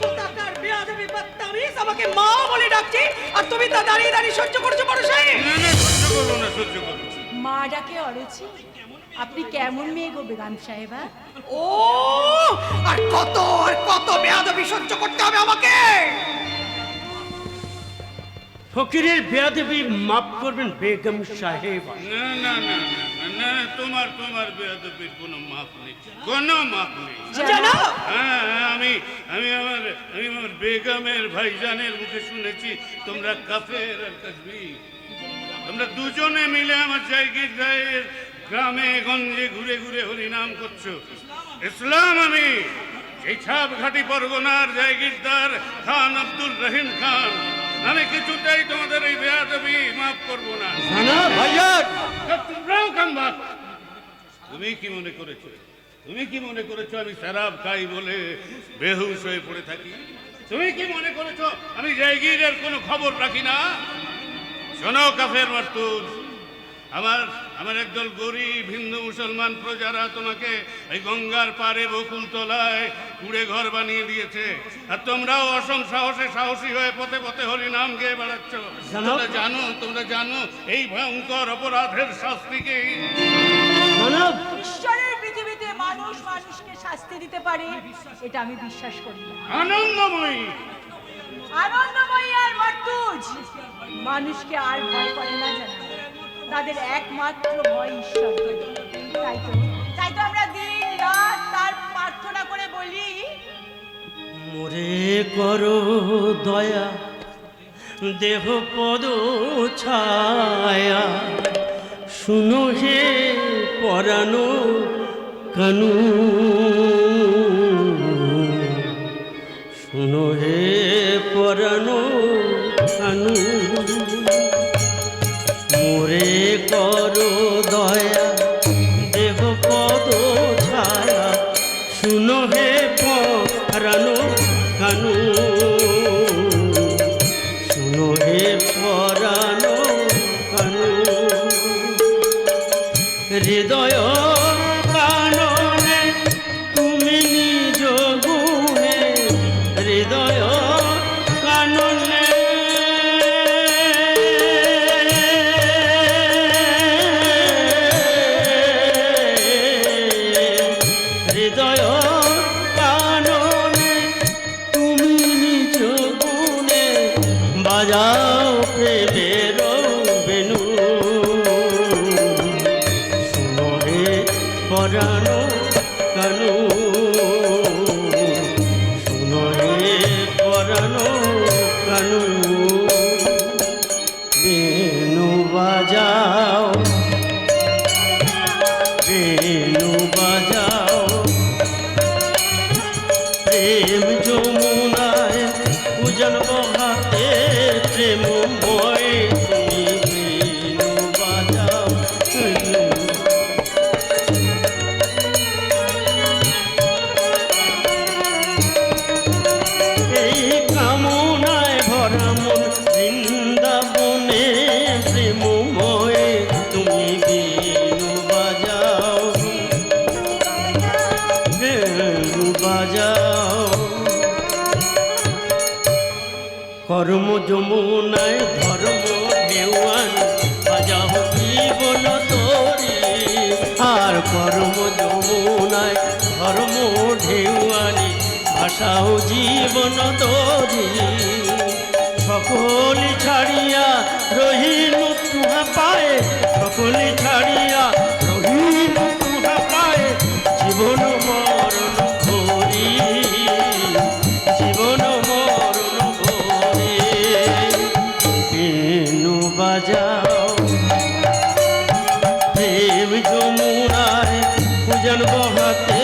কোথাকার বেয়াদবি বদতমিজ আমাকে মা বলে ডাকছে, আর তুমি তা দাঁড়িয়ে দাঁড়িয়ে সহ্য করছো বড় সাহেব? না না, সহ্য করবো না, সহ্য করবো না। মা ডাকে অরুচি, আপনি কেমন মেয়ে গো বেগম সাহেবা? ও, আর কত বেয়াদবি সহ্য করতে হবে আমাকে? ফকিরের বেয়াদবি মাফ করবেন বেগম সাহেব। না না না না না, না, তোমার বেয়াদবির কোনো মাপ নেই, কোনো মাপ নেই। জানো, হ্যাঁ, আমি আমার বেগমের ভাইজানের মুখে শুনেছি তোমরা কাফের আর কাজবি। তোমরা দুজনে মিলে আমার জায়গির গ্রামে গঞ্জে ঘুরে ঘুরে হরিনাম করছো। ইসলাম আমি এই ছাপঘাটি পরগনার জায়গিরদার খান আব্দুল রহিম খান, আমি কিছুতেই তোমাদের এই বেয়াদবি মাফ করবো না। ভাইজান, তোমরাও কান্দা। তুমি কি মনে করেছো আমি শরাব খাই বলে বেহুশ হয়ে পড়ে থাকি? তুমি কি মনে করেছো আমি জায়গিরের কোনো খবর রাখি না? শোনো কাফের মর্তুজ, আমার একদল গরিব হিন্দু মুসলমান প্রজারা তোমাকে এই গঙ্গার পারে বকুল তলায় কুড়ে ঘর বানিয়ে দিয়েছে, আর তোমরাও অসম সাহসী হয়ে পথে পথে হরি নাম গেয়ে বেড়াচ্ছ। তোমরা জানো এই ভয়ঙ্কর অপরাধের শাস্তি কি? জনাব ঈশ্বরের পৃথিবীতে মানুষ মানুষ মানুষকে শাস্তি দিতে পারে এটা আমি বিশ্বাস করি না। আনন্দময়ী আনন্দময়ী আর মার্তুজ মানুষকে আর ভয় করে না জানা, তাদের একমাত্র ভয় ঈশ্বর। তাই তো আমরা দিন রাত তার প্রার্থনা করে বলি, মোরে করো দয়া দেহ পদ ছায়া, শুনো হে পরানো কানু, শুনো হে পরানো কানু। মোরে করো দয়া দেহ পদ ছায়া, শুনো হে পরানো কানু, শুনো হে পরানো কানু। হৃদয় কাননে তুমি নিজ গুণে, হৃদয় কাননে হৃদয় কাননে তুমি নিজ গুণে বাজাও প্রেমের বেনু, শুনো হে পরানো কানু, শুনো হে পরানো কানু। বেনু বাজাও, বেনু বাজাও, প্রেম যমুনায় উজান বহাতে প্রেমময় তুমি বেনু বাজাও। এই কামনায় ভরা মন বৃন্দাবনে প্রেমময় তুমি বেনু বাজাও, বেনু বাজাও। কর্ম যমুনায় ধর্ম ঢেউয়ান বাজাও জীবন তোরি, আর কর্ম যমুনায় ধর্ম ঢেউয়ানি ভাষাও জীবন তোরি। সকলি ছাড়িয়া রহিনু তুহা পায়ে, সকলি ছাড়িয়া রহিনু তুহা পায়ে, জীবন মরণ ঘোরি, জীবন মরণ ঘোরি। বেনু বাজাও, প্রেম যমুনায় পূজন বহাতে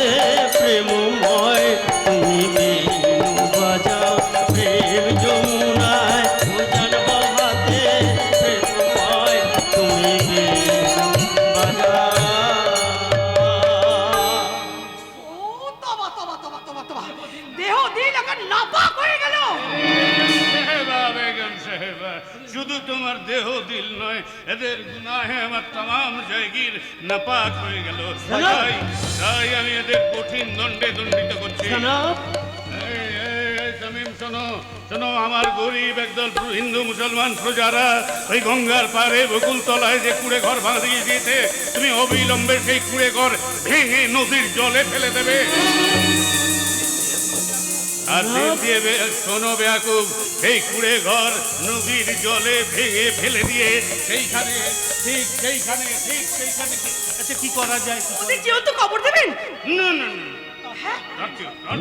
প্রেমময় তুমি বেনু বাজাও, প্রেম যমুনায় পূজন বহাতে প্রেমময় তুমি বেনু বাজাও। ও তবা তবা তবা তবা তবা, দেহ দিন এখন নাপাক হয়ে গেল। সাহেবা, বেগম সাহেবা, শুধু তোমার দেহ দিল নয়, এদের গুনাহে আমার তাম জায়গির নাপাক হয়ে গেল। তাই তাই আমি এদের কঠিন দণ্ডে দণ্ডিত করছি। জনাব, এই, এই, শামীম, শোনো শোনো, আমার গরিব একদল হিন্দু মুসলমান প্রজারা ওই গঙ্গার পাড়ে বকুল তলায় যে কুড়ে ঘর ভাঙা দিয়ে দিয়েছে, তুমি অবিলম্বে সেই কুড়ে ঘর ভেঙে নদীর জলে ফেলে দেবে। আর দিন দিয়ে শোনো বেয়াকুব, সেই কুড়ে ঘর নদীর জলে ভেঙে ফেলে দিয়ে সেইখানে ঠিক সেইখানে আচ্ছা কি করা যায়? ওদের যেহেতু খবর দেবেন। না না না, তার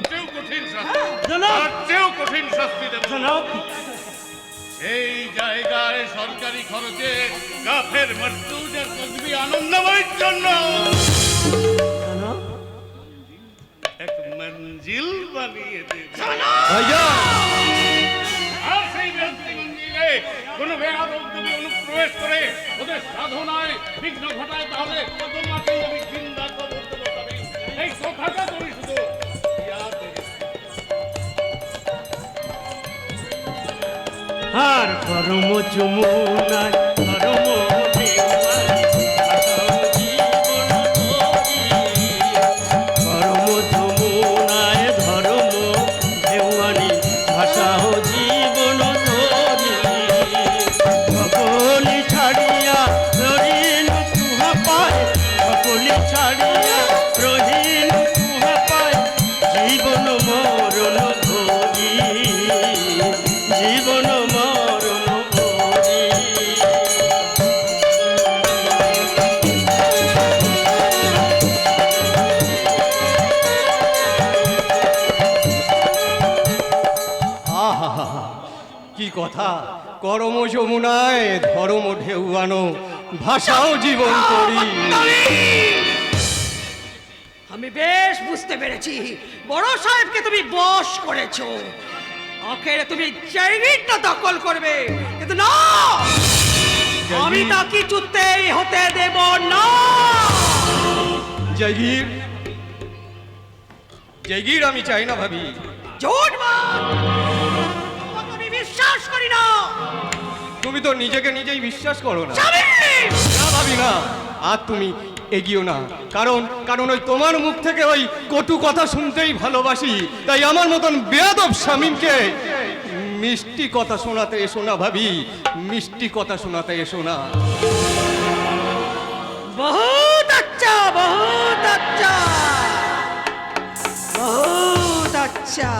চেয়েও কঠিন শাস্তি, তার চেয়েও কঠিন শাস্তি দেব। জনাব, এই জায়গায় সরকারি খরচে কাফের মর্তুজের কসবি আনন্দময়ের জন্য জনাব, এক মঞ্জিল বানিয়ে দেবে। আর সেই মঞ্জিলে কোনো বেয়াদব যদি অনুপ্রবেশ করে ওদের সাধনায় বিঘ্ন ঘটায়, তাহলে তোমাকে আমি জিন্দা কবর দেবো। তবে এই কথাটা তুমি শুধু ইয়াদ রেখো। আর কর্ম যমুনায় ধর্ম ঢেউয়ানি ভাষাও জীবন তোরি, কর্ম যমুনায় ধর্ম ঢেউয়ানি ভাষাও জীবন তোরি। সকলি ছাড়িয়া রহিনু তুহা পায়ে, সকলি ছাড়িয়া রহিনু কি কথা, করম যমুনায় ধর্ম ঢেউ আনো, ভাষাও জীবন করি। আমি বেশ বুঝতে পেরেছি বড় সাহেবকে তুমি বশ করেছো, আখেরে তুমি জায়গাটা দখল করবে, কিন্তু না, আমি তা কিছুতেই হতে দেব না। জাগির, জাগির আমি চাই না ভাবি। জোট মান, তোমাকে আমি বিশ্বাস করি না। তুমি তো নিজেকে নিজেই বিশ্বাস করো না। শামীম! না ভাবি না, আর তুমি এগিয়েও না, কারণ কারণ ওই তোমার মুখ থেকে ওই কটু কথা শুনতেই ভালোবাসি। তাই আমার মতন বেয়াদব শামীমকে মিষ্টি কথা শোনাতে এসো না ভাবি, মিষ্টি কথা শোনাতে এসো না। বহুত আচ্ছা, বহুত আচ্ছা, বহুত আচ্ছা।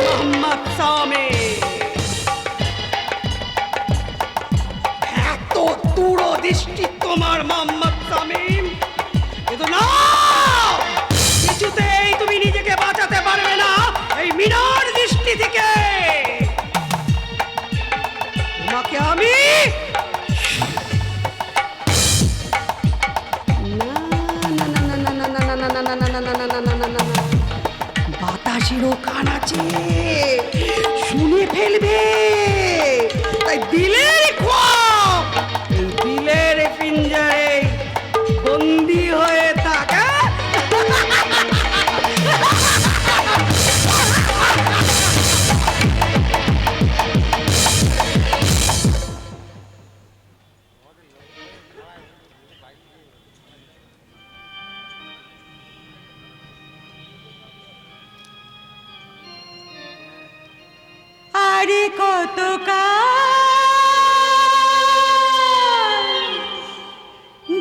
মোহাম্মদ শামীম, এত দূরদৃষ্টি তোমার মোহাম্মদ শামীম, কিন্তু না, কিছুতেই তুমি নিজেকে বাঁচাতে পারবে না এই মিনার দৃষ্টি থেকে। তোমাকে আমি বাতাসেরও কান আছে, শুনে ফেলবে, তাই দিলের খোয়াব, দিলের পিঞ্জারে বন্দি হয়ে থাকা। আরে কত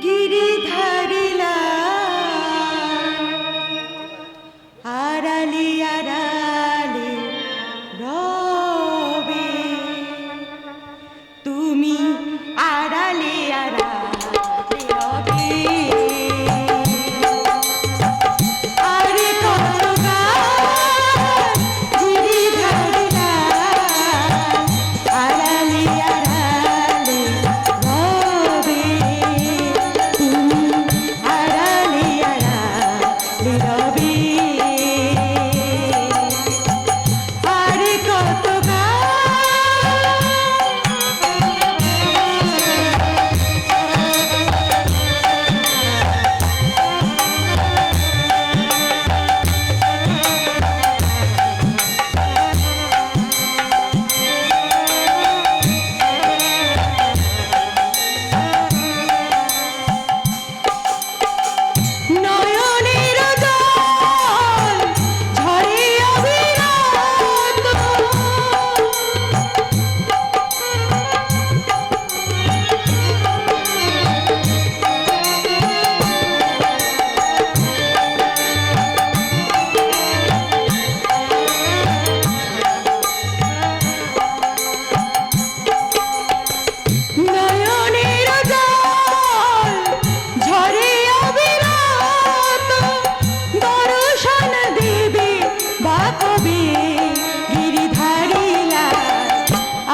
গিরিধারিলা আড়ালে আড়ালে রবে, তুমি আড়ালে আড়ালে রবে। আরে কত গিরিধারিলা আড়ালে আড়ালে রবে, তুমি আড়ালে আড়ালে রবে। আরে কত নয়নের জল ঝরে অবিরত, নয়নের জল ঝরে অবিরত, দর্শন দেবে বা কবে গিরিধারিলা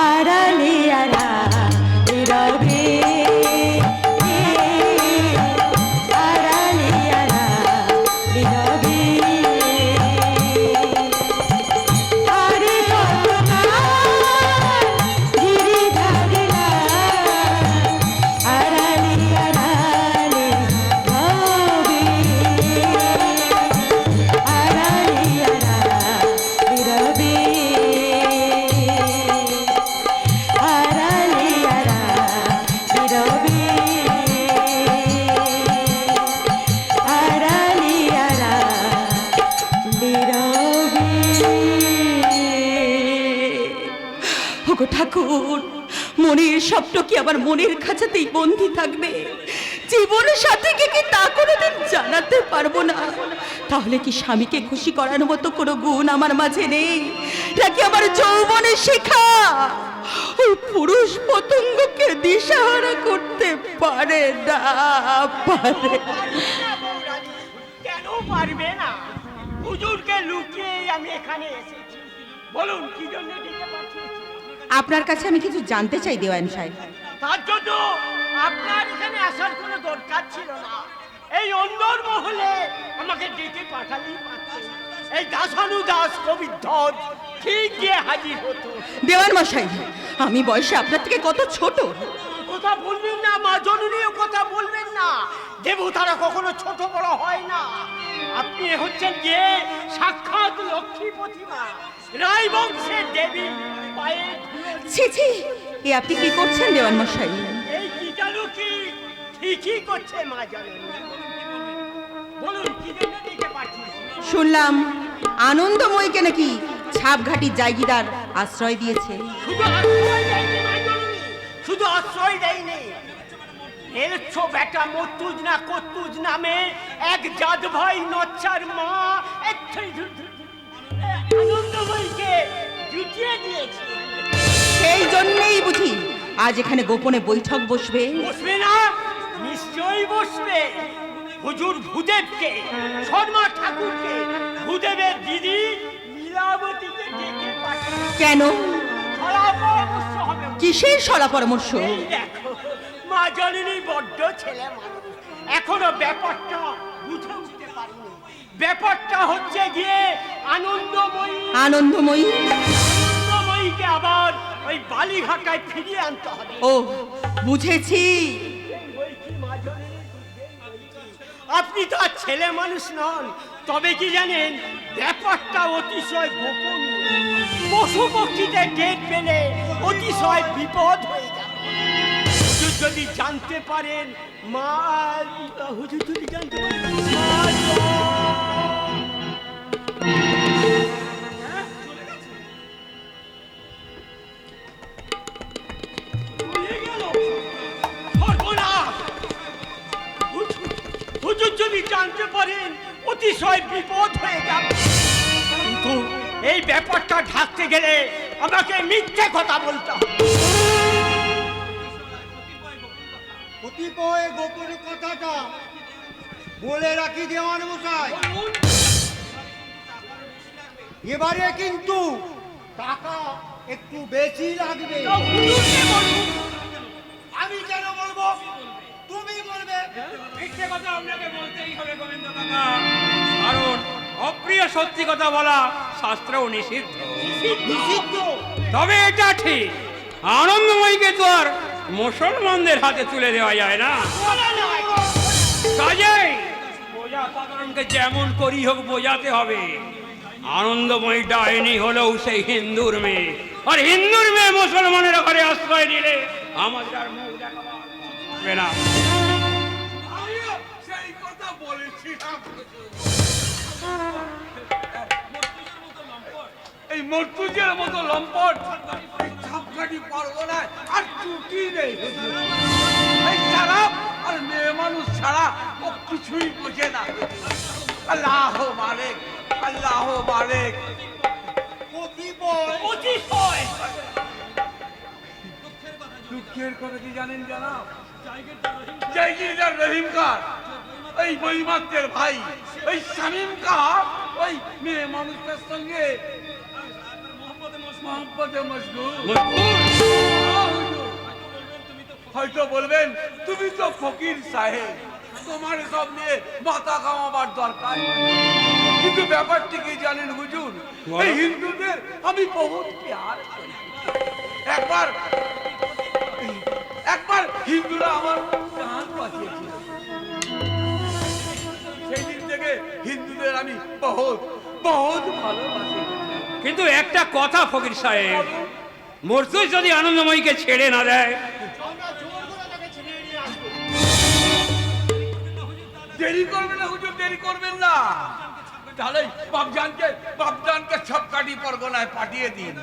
আড়ালে আড়ালে রবে, আড়ালে আড়ালে রবে। আরে কত গিরিধারিলা আড়ালে আড়ালে রবে, আড়ালে আড়ালে রবে, আড়ালে আড়ালে রবে, আড়ালে আড়ালে রবে। ওগো ঠাকুর, মনের স্বপ্ন কি আমার মনের খাঁচাতেই বন্দি থাকবে? জীবন সাথীকে কি তা কোনোদিন জানাতে পারবো না? তাহলে কি স্বামীকে খুশি করার মতো কোনো গুণ আমার মাঝে নেই, নাকি আমার যৌবনের শিখা ওই পুরুষ পতঙ্গকে দিশাহারা করতে পারে না? পারে কেন পারবে না? হুজুরকে লুকিয়ে আমি এখানে এসেছি, বলুন কি জন্য ডেকে পাঠিয়েছি? আপনার কাছে আমি কিছু জানতে চাই দেওয়ান সাহেব। তার জন্য আপনার এখানে আসার কোনো দরকার ছিল না। এই অন্দর মহলে আমাকে ডেকে পাঠালেই পারতেন। এই দাসানু দাস কবিধ্বজ ঠিক গিয়ে হাজির হতো। দেওয়ান মশাই, আমি বয়সে আপনার থেকে কত ছোট। কথা বলবেন না মা জননীও কথা বলবেন না। দেবতারা কখনো ছোট বড় হয় না। আপনি হচ্ছেন গিয়ে সাক্ষাৎ লক্ষ্মী প্রতিমা, রায় বংশের দেবী পায়ে ধুলো দিয়ে। ছি ছি, এ আপনি কি করছেন দেওয়ান মশাই? এই কীটাণু কি ঠিকই করছে মা জননী। বলুন কি জন্য ডেকে পাঠিয়েছি? শুনলাম আনন্দময়ীকে নাকি ছাপঘাটির জায়গিদার আশ্রয় দিয়েছে। শুধু আশ্রয় দেয়নি মা জননী, শুধু আশ্রয় দেয়নি। এলছো বেটা মতুজ না কতুজ নামে এক জাত ভাই নচ্চার মা আনন্দময়ীকে জুটিয়ে দিয়েছে। সেই জন্যই বুঝি আজ এখানে গোপনে বৈঠক বসবে। বসবে না? নিশ্চয়ই বসবে। হুজুর ভূদেবকে, শর্মা ঠাকুরকে, ভূদেবের দিদি লীলাবতীকে ডেকে পাঠিয়ে কেন? ছড়া পরামর্শ হবে। কিসের সলা পরামর্শ? এই দেখো মা জননী বড্ড ছেলে মানুষ, এখনো ব্যাপারটা বুঝে উঠতে পারিনি। ব্যাপারটা হচ্ছে গিয়ে আনন্দময়ী। আনন্দময়ী? আনন্দময়ীকে আবার ওই বালিঘাটায় ফিরিয়ে আনতে হবে। ও বুঝেছি। আপনি তো আর ছেলে মানুষ নন, তবে কি জানেন ব্যাপারটা অতিশয় গোপন। পশু পক্ষীদের টের পেলে অতিশয় বিপদ হয়ে যাবে। হুজুর যদি জানতে পারেন মা, হুজুর যদি জানতে পারেন হুজুর যদি জানতে পারেন অতিশয় বিপদ হয়ে যাবে। কিন্তু এই ব্যাপারটা ঢাকতে গেলে আমাকে মিথ্যে কথা বলতে হবে। কতিপয় গোপন কথাটা বলে রাখি দেওয়ান মশাই, এবারে কিন্তু টাকা একটু বেশি লাগবে। আমি কেন বলবো? তুমি বলবে। মিথ্যে কথা আপনাকে বলতেই হবে গোবিন্দ কাকা, কারণ অপ্রিয় সত্যি কথা বলা শাস্ত্রেও নিষিদ্ধ। নিষিদ্ধ? তবে এটা ঠিক, আনন্দময়ীকে তো আর মুসলমানদের হাতে তুলে দেওয়া যায় না। কাজেই বোঝা সাধারণকে যেমন করি হোক বোঝাতে হবে। আনন্দময়ী ডাইনি হলেও সেই হিন্দুর মেয়ে, আর হিন্দুর মেয়ে মুসলমানের ঘরে আশ্রয় নিলে আমাদের আর মুখ দেখাবার হবে না। আমিও সেই কথা বলেছিলাম। এই মর্তুজের মতো লম্পট ছাপকাটি পরগনায় আর চুটি নেই। এই খারাপ আর মেয়ে মানুষ ছাড়া ও কিছুই বোঝে না। আল্লাহ মালিক, আল্লাহ মালিক। অতিশয় দুঃখের কথা কি জানেন জানাব? জায়গিরদার রহিম খান, এই বইমাত্রের ভাই, ওই শামীম খান ওই মেয়ে মানুষটার সঙ্গে মোহাম্মদে মশগুল। হয়তো বলবেন তুমি তো ফকির সাহেব, তোমার সব নিয়ে মাথা কামাবার দরকার। কিন্তু ব্যাপারটি কি জানেন হুজুর, এই হিন্দুদের আমি বহুত প্যার করি। একবার হিন্দুরা আমার প্রাণ বাঁচিয়েছিল। সেই দিন থেকে হিন্দুদের আমি বহুত ভালোবাসি। কিন্তু একটা কথা ফকির সাহেব, মর্তুজ যদি আনন্দময়ীকে ছেড়ে না দেয়, দেরি করবেন না হুজুর, দেরি করবেন না। তাহলে বাপজানকে ছাপকাটি পরগনায় পাঠিয়ে দিন।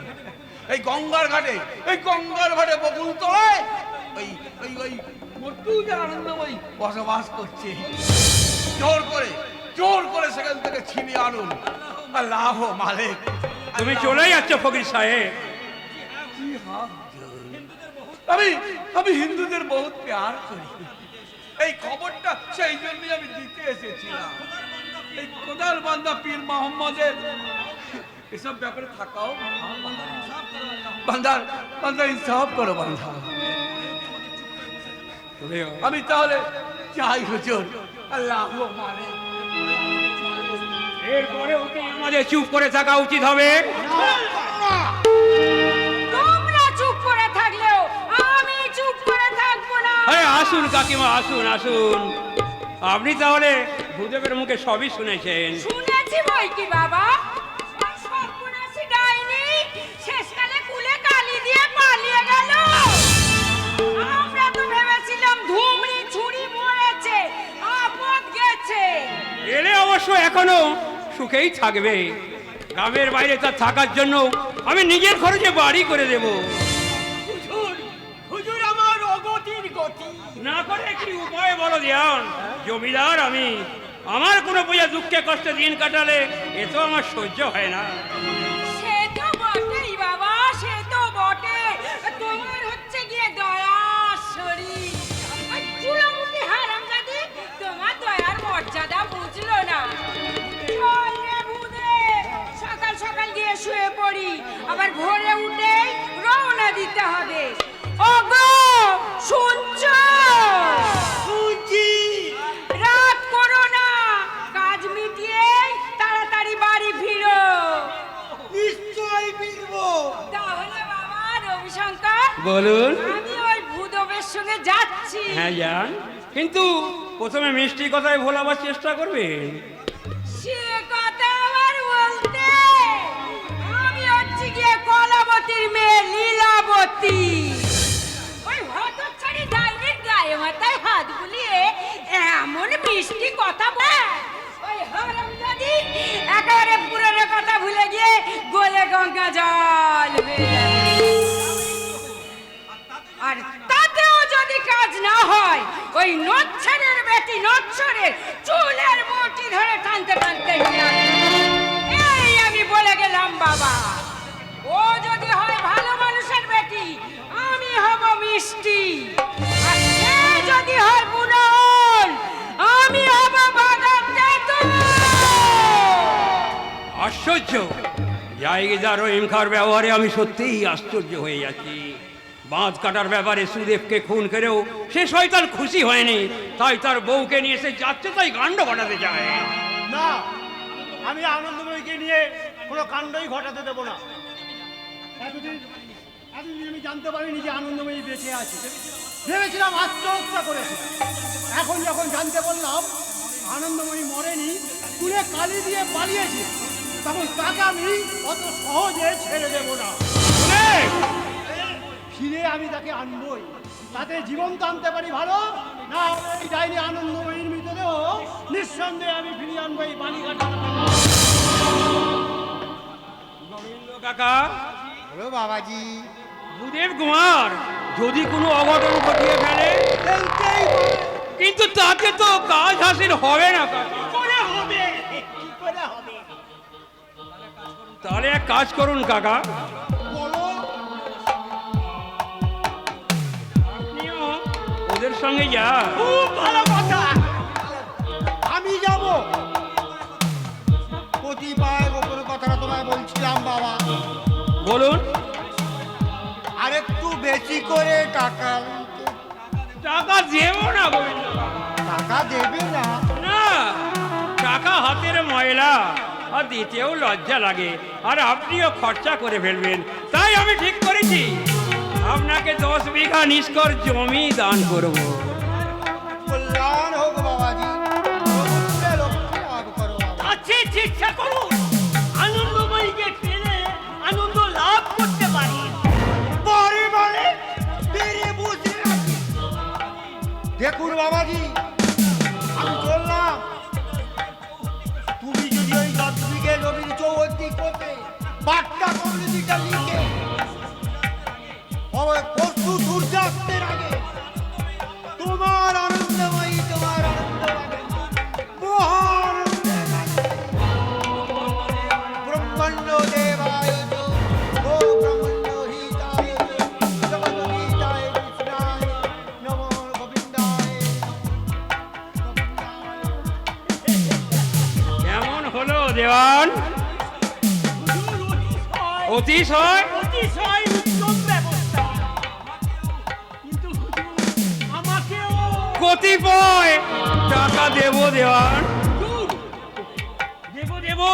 এই গঙ্গার ঘাটে বকুলতলায় ওই মর্তুজ আনন্দময়ী বসবাস করছে। জোর করে সেখান থেকে ছিনিয়ে আনুন। আল্লাহ মালিক। তুমি চলে যাচ্ছ ফকির সাহেব। আমি হিন্দুদের বহুত প্যার করি। এই খবরটা সেই জন্যই আমি দিতে এসেছিলাম। এই কোদাল বান্দা পীর মোহাম্মদের এসব ব্যাপারে থাকাও বান্দার বান্দা ইনসাফ করো বান্দা। আমি তাহলে চাই হুজুর, আল্লাহ মানে এরপরে ওকে আমাদের চুপ করে থাকা উচিত হবে। তোমরা চুপ করে থাকলেও আমি চুপ করে থাকবো না। আরে আসুন কাকিমা, আসুন আসুন। আপনি তাহলে ভূদেবের মুখে সবই শুনেছেন। শুনেছি বই কি বাবা, ওই সর্বনাশী ডাইনি শেষকালে কুলে কালি দিয়ে পালিয়ে গেল। আমরা তো ভেবেছিলাম ধুমড়ি ছুরি মরেছে, আপদ গেছে। এলে অবশ্য এখনো সুখেই থাকবে। গ্রামের বাইরে তার থাকার জন্য আমি নিজের খরচে বাড়ি করে দেব। হুজুর, হুজুর আমার অগতির গতি। না করে কি উপায় বলো দেওয়ান? জমিদার আমি, আমার কোনো পূজা দুঃখে কষ্টে দিন কাটালে এ তো আমার সহ্য হয় না। সে তো বটেই বাবা, সে তো বটে। তোমার হচ্ছে গিয়ে দয়ার শরীর। ওই চুলোমুখী হারামজাদি তোমার দয়ার মর্যাদা বুঝলো না। চল রে ভূদেব, সকাল সকাল গিয়ে শুয়ে পড়ি, আবার ভোরে উঠেই রওনা দিতে হবে। ওগো শুনছো? শুনছি। রাত করো না, কাজ মিটিয়ে তাড়াতাড়ি বাড়ি ফিরো। নিশ্চয় ফিরবো। তাহলে বাবা রবিশঙ্কর, বলুন। আমি ওই ভূদেবের সঙ্গে যাচ্ছি। হ্যাঁ যান, কিন্তু প্রথমে মিষ্টি কথায় ভোলাবার চেষ্টা করবেন। সে কথা আবার বলতে, আমি হচ্ছি গিয়ে কলাবতীর মেয়ে লীলাবতী। ওই হতচ্ছাড়ি ডাইনির গায়ে মাথায় হাত বুলিয়ে এমন মিষ্টি কথা বলে, ওই হারামজাদি একেবারে পুরনো কথা ভুলে গিয়ে গোলে গঙ্গা জল হয়ে যাবে। আর তাতেও যদি কাজ না হয়, ওই নচ্ছরের বেটি নচ্ছরের চুলের মুঠি ধরে টানতে টানতে নিয়ে আসবে। এই আমি বলে গেলাম বাবা। ও যদি হয় ভালো মানুষের বেটি, আমি হব মিষ্টি। আর সে যদি হয় বুনন, আমি হব বাদাম তেঁতুল। আশ্চর্য! জায়গাদার রহিম খার ব্যবহারে আমি সত্যিই আশ্চর্য হয়ে যাচ্ছি। বাঁধ কাটার ব্যাপারে সুদেবকে খুন করেও সে শয়তান খুশি হয়নি, তাই তার বউকে নিয়ে এসে যাচ্ছে তাই কাণ্ড ঘটাতে চায়। না, আমি আনন্দময়ীকে নিয়ে কোনো কাণ্ডই ঘটাতে দেবো না। এতদিন আমি জানতে পারিনি যে আনন্দময়ী বেঁচে আছে। ভেবেছিলাম আত্মহত্যা করেছে। এখন যখন জানতে পারলাম আনন্দময়ী মরেনি, কুলে কালি দিয়ে পালিয়েছে, তখন তাকে আমি অত সহজে ছেড়ে দেবো না। ফিরে আমি তাকে আনবই, তাতে জীবন্ত আনতে পারি ভালো, না এই ডাইনি আনন্দময়ীর মৃতদেহ নিঃসন্দেহে আমি ফিরিয়ে আনবো এই বালিঘাটা। গোবিন্দ কাকা, হ্যালো বাবাজি। ভূদেব কুমার যদি কোনো অঘটন ঘটিয়ে ফেলে, কিন্তু তাতে তো কাজ হাসিল হবে না কাকা। করে হবে, কি করে হবে? তাহলে এক কাজ করুন কাকা, বলো। আপনিও ওদের সঙ্গে যা। খুব ভালো কথা। আমি যাব। কতিপয় গোপন কথাটা তোমায় বলছিলাম বাবা। বলুন। আরেকটু বেশি করে টাকা। টাকা দেবো না গোবিন্দ কাকা। টাকা দেবে না? না, টাকা হাতের ময়লা, আর দিতেও লজ্জা লাগে, আর আপনিও খরচা করে ফেলবেন। তাই আমি ঠিক করেছি আপনাকে 10 বিঘা নিষ্কর জমি দান করব। কল্যাণ হোক বাবাজি, লক্ষ্মী লাভ করো বাবা। আছে চেষ্টা করুন, আনন্দময়ীকে পেলে আনন্দ লাভ করতে পারি। বারে বারে বেড়ে বসে আছি। দেখুন বাবাজি, আমি বললাম তুমি যদি ওই 10 বিঘে জমির চৌহদ্দি করতে বাট্টা কমিউনিটিটা লিখে পরশু সূর্যাস্তের আগে তোমার আনন্দময়ী, তোমার আনন্দ লাগে, মহানন্দে লাগে। ব্রহ্মাণ্ড দেবায় ও ব্রহ্মাণ্ড হিতায় জগৎ হিতায় কৃষ্ণায় নমো গোবিন্দায়। কেমন হলো দেওয়ান? হুজুর অতিশয় অতিশয় উত্তম ব্যবস্থা। কিন্তু আমাকেও কতিপয় টাকা দেবো দেওয়ান। দেবো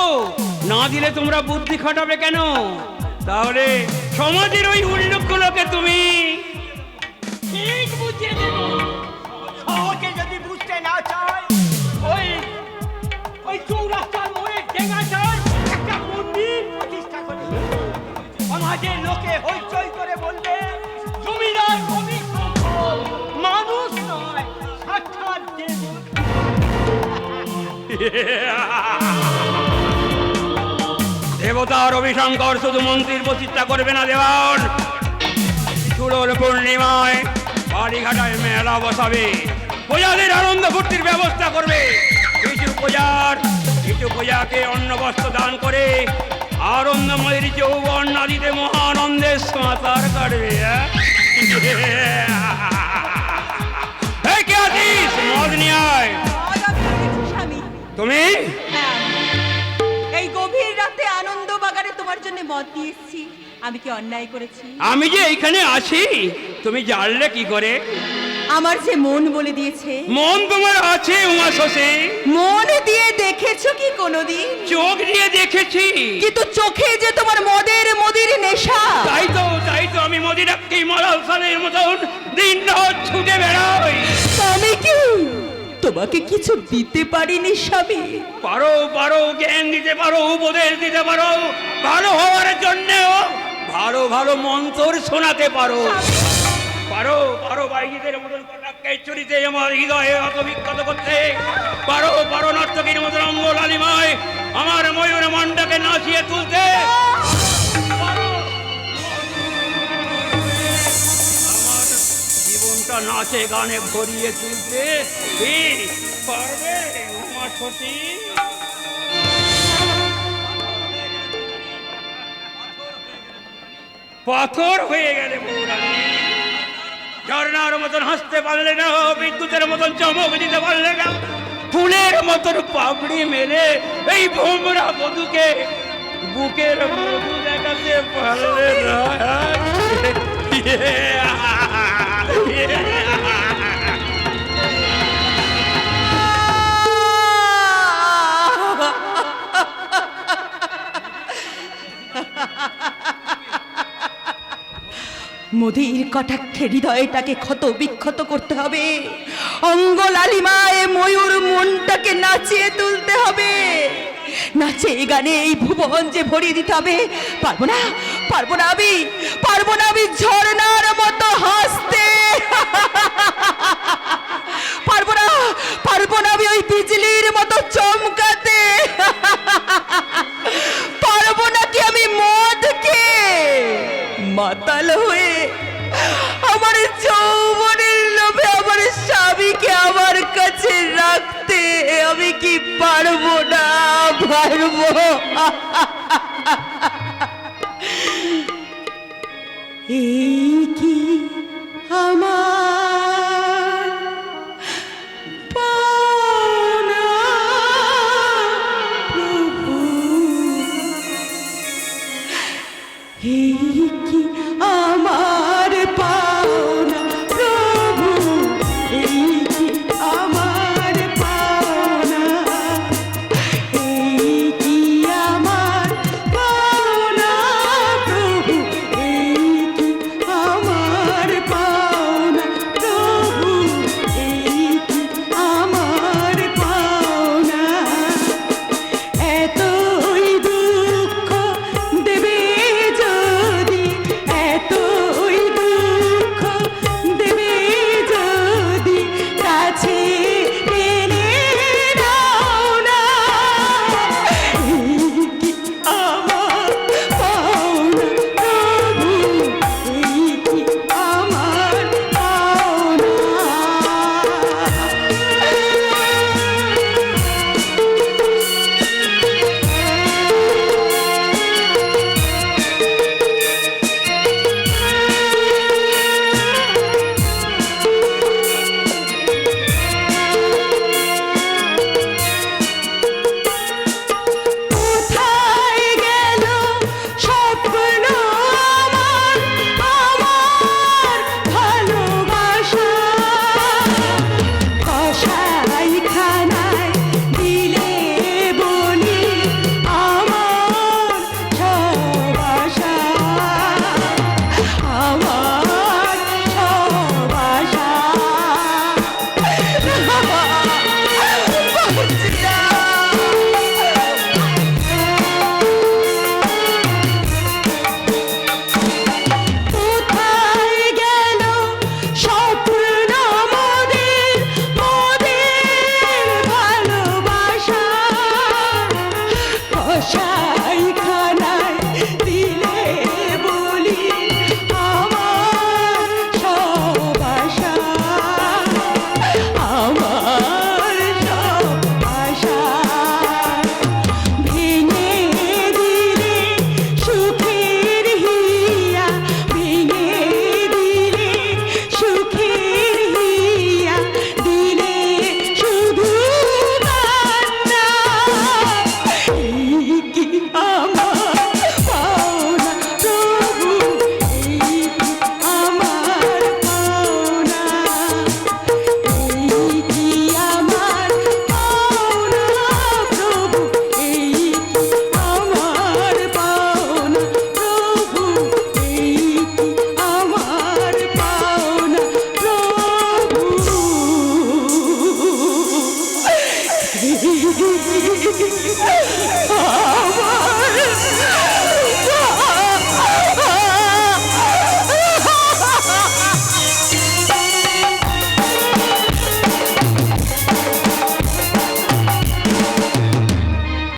না দিলে তোমরা বুদ্ধি খাটাবে কেন? তাহলে সমাজের ওই উল্লেখগুলোকে তুমি ঠিক বুঝিয়ে দেব। সহজে যদি বুঝতে না চায়, ওই চৌরাস্তার মোড়ে ডেঙ্গাটায় একটা মন্দির প্রতিষ্ঠা করে সমাজের লোকে হইচই করে বলবে জমিদার কবি মানুষ নয়, সাক্ষাৎ দেবতা। দেবতার অভিশঙ্কর শুধু মন্ত্রীর প্রতিষ্ঠা করবে না দেওয়ান, চুলোর পূর্ণিমায় বাড়িঘাটায় মেলা বসাবে, প্রজাদের আনন্দ ফুর্তির ব্যবস্থা করবে। কিছু প্রজাকে অন্ন বস্ত্র দান করে আনন্দময়ের যৌবন নদীতে মহানন্দের সাঁতার কাটবে। এই কে আছিস? মদ নিয়ে আয়। স্বামী, তুমি হ্যাঁ, এই গভীর রাতে আনন্দ বাগানে তোমার জন্য মত দিয়ে এসেছি। আমি কি অন্যায় করেছি? আমি যে এইখানে আছি তুমি জানলে কি করে? আমার যে মন বলে দিয়েছে। মন তোমার আছে উমা শশী? মন দিয়ে দেখেছো কি কোনোদিন? চোখ দিয়ে দেখেছি, কিন্তু চোখে যে তোমার মদির নেশা। তাই তো আমি মদিরাকে মরাল সালের মতন দিন রাত ছুটে বেড়াই। আমি কি তোমাকে কিছু দিতে পারিনি স্বামী? পারো জ্ঞান দিতে পারো, উপদেশ দিতে পারো, ভালো হওয়ার জন্যেও ভালো ভালো মন্ত্র শোনাতে পারো। পারো বাইজিদের মতন কটাক্ষের চরিতে আমার হৃদয়ে অত বিখ্যাত করতে পারো নর্তকীর মতন অঙ্গ লালিমায় আমার ময়ূর মণ্ডকে নাচিয়ে তুলতে পারো। আমার জীবনটা নাচে গানে ভরিয়ে তুলতে পারবে উমা সতী? পাথর হয়ে গেলে বউরানী, ঝর্ণার মতন হাসতে পারলে না, বিদ্যুতের মতন চমক দিতে পারলে না, ফুলের মতন পাপড়ি মেলে এই ভোমরা বধূকে বুকের মধু দেখাতে পারলে না। মোদির কটাক্ষে হৃদয়টাকে ক্ষত বিক্ষত করতে হবে, অঙ্গ লালিমায় ময়ূর মনটাকে নাচিয়ে তুলতে হবে, নাচে গানে এই ভুবন যে ভরিয়ে দিতে হবে। পারবো না আমি ঝর্ণার মতো হাসতে। পারবো না আমি ওই বিজলির মতো চমকাতে। পারবো না কি আমি মদকে মাতাল হয়ে আমার যৌবনের লোভে আমার স্বামীকে আমার কাছে রাখতে। আমি কি পারবো না? এই কি আমার পাওনা প্রভু? এই কি আমার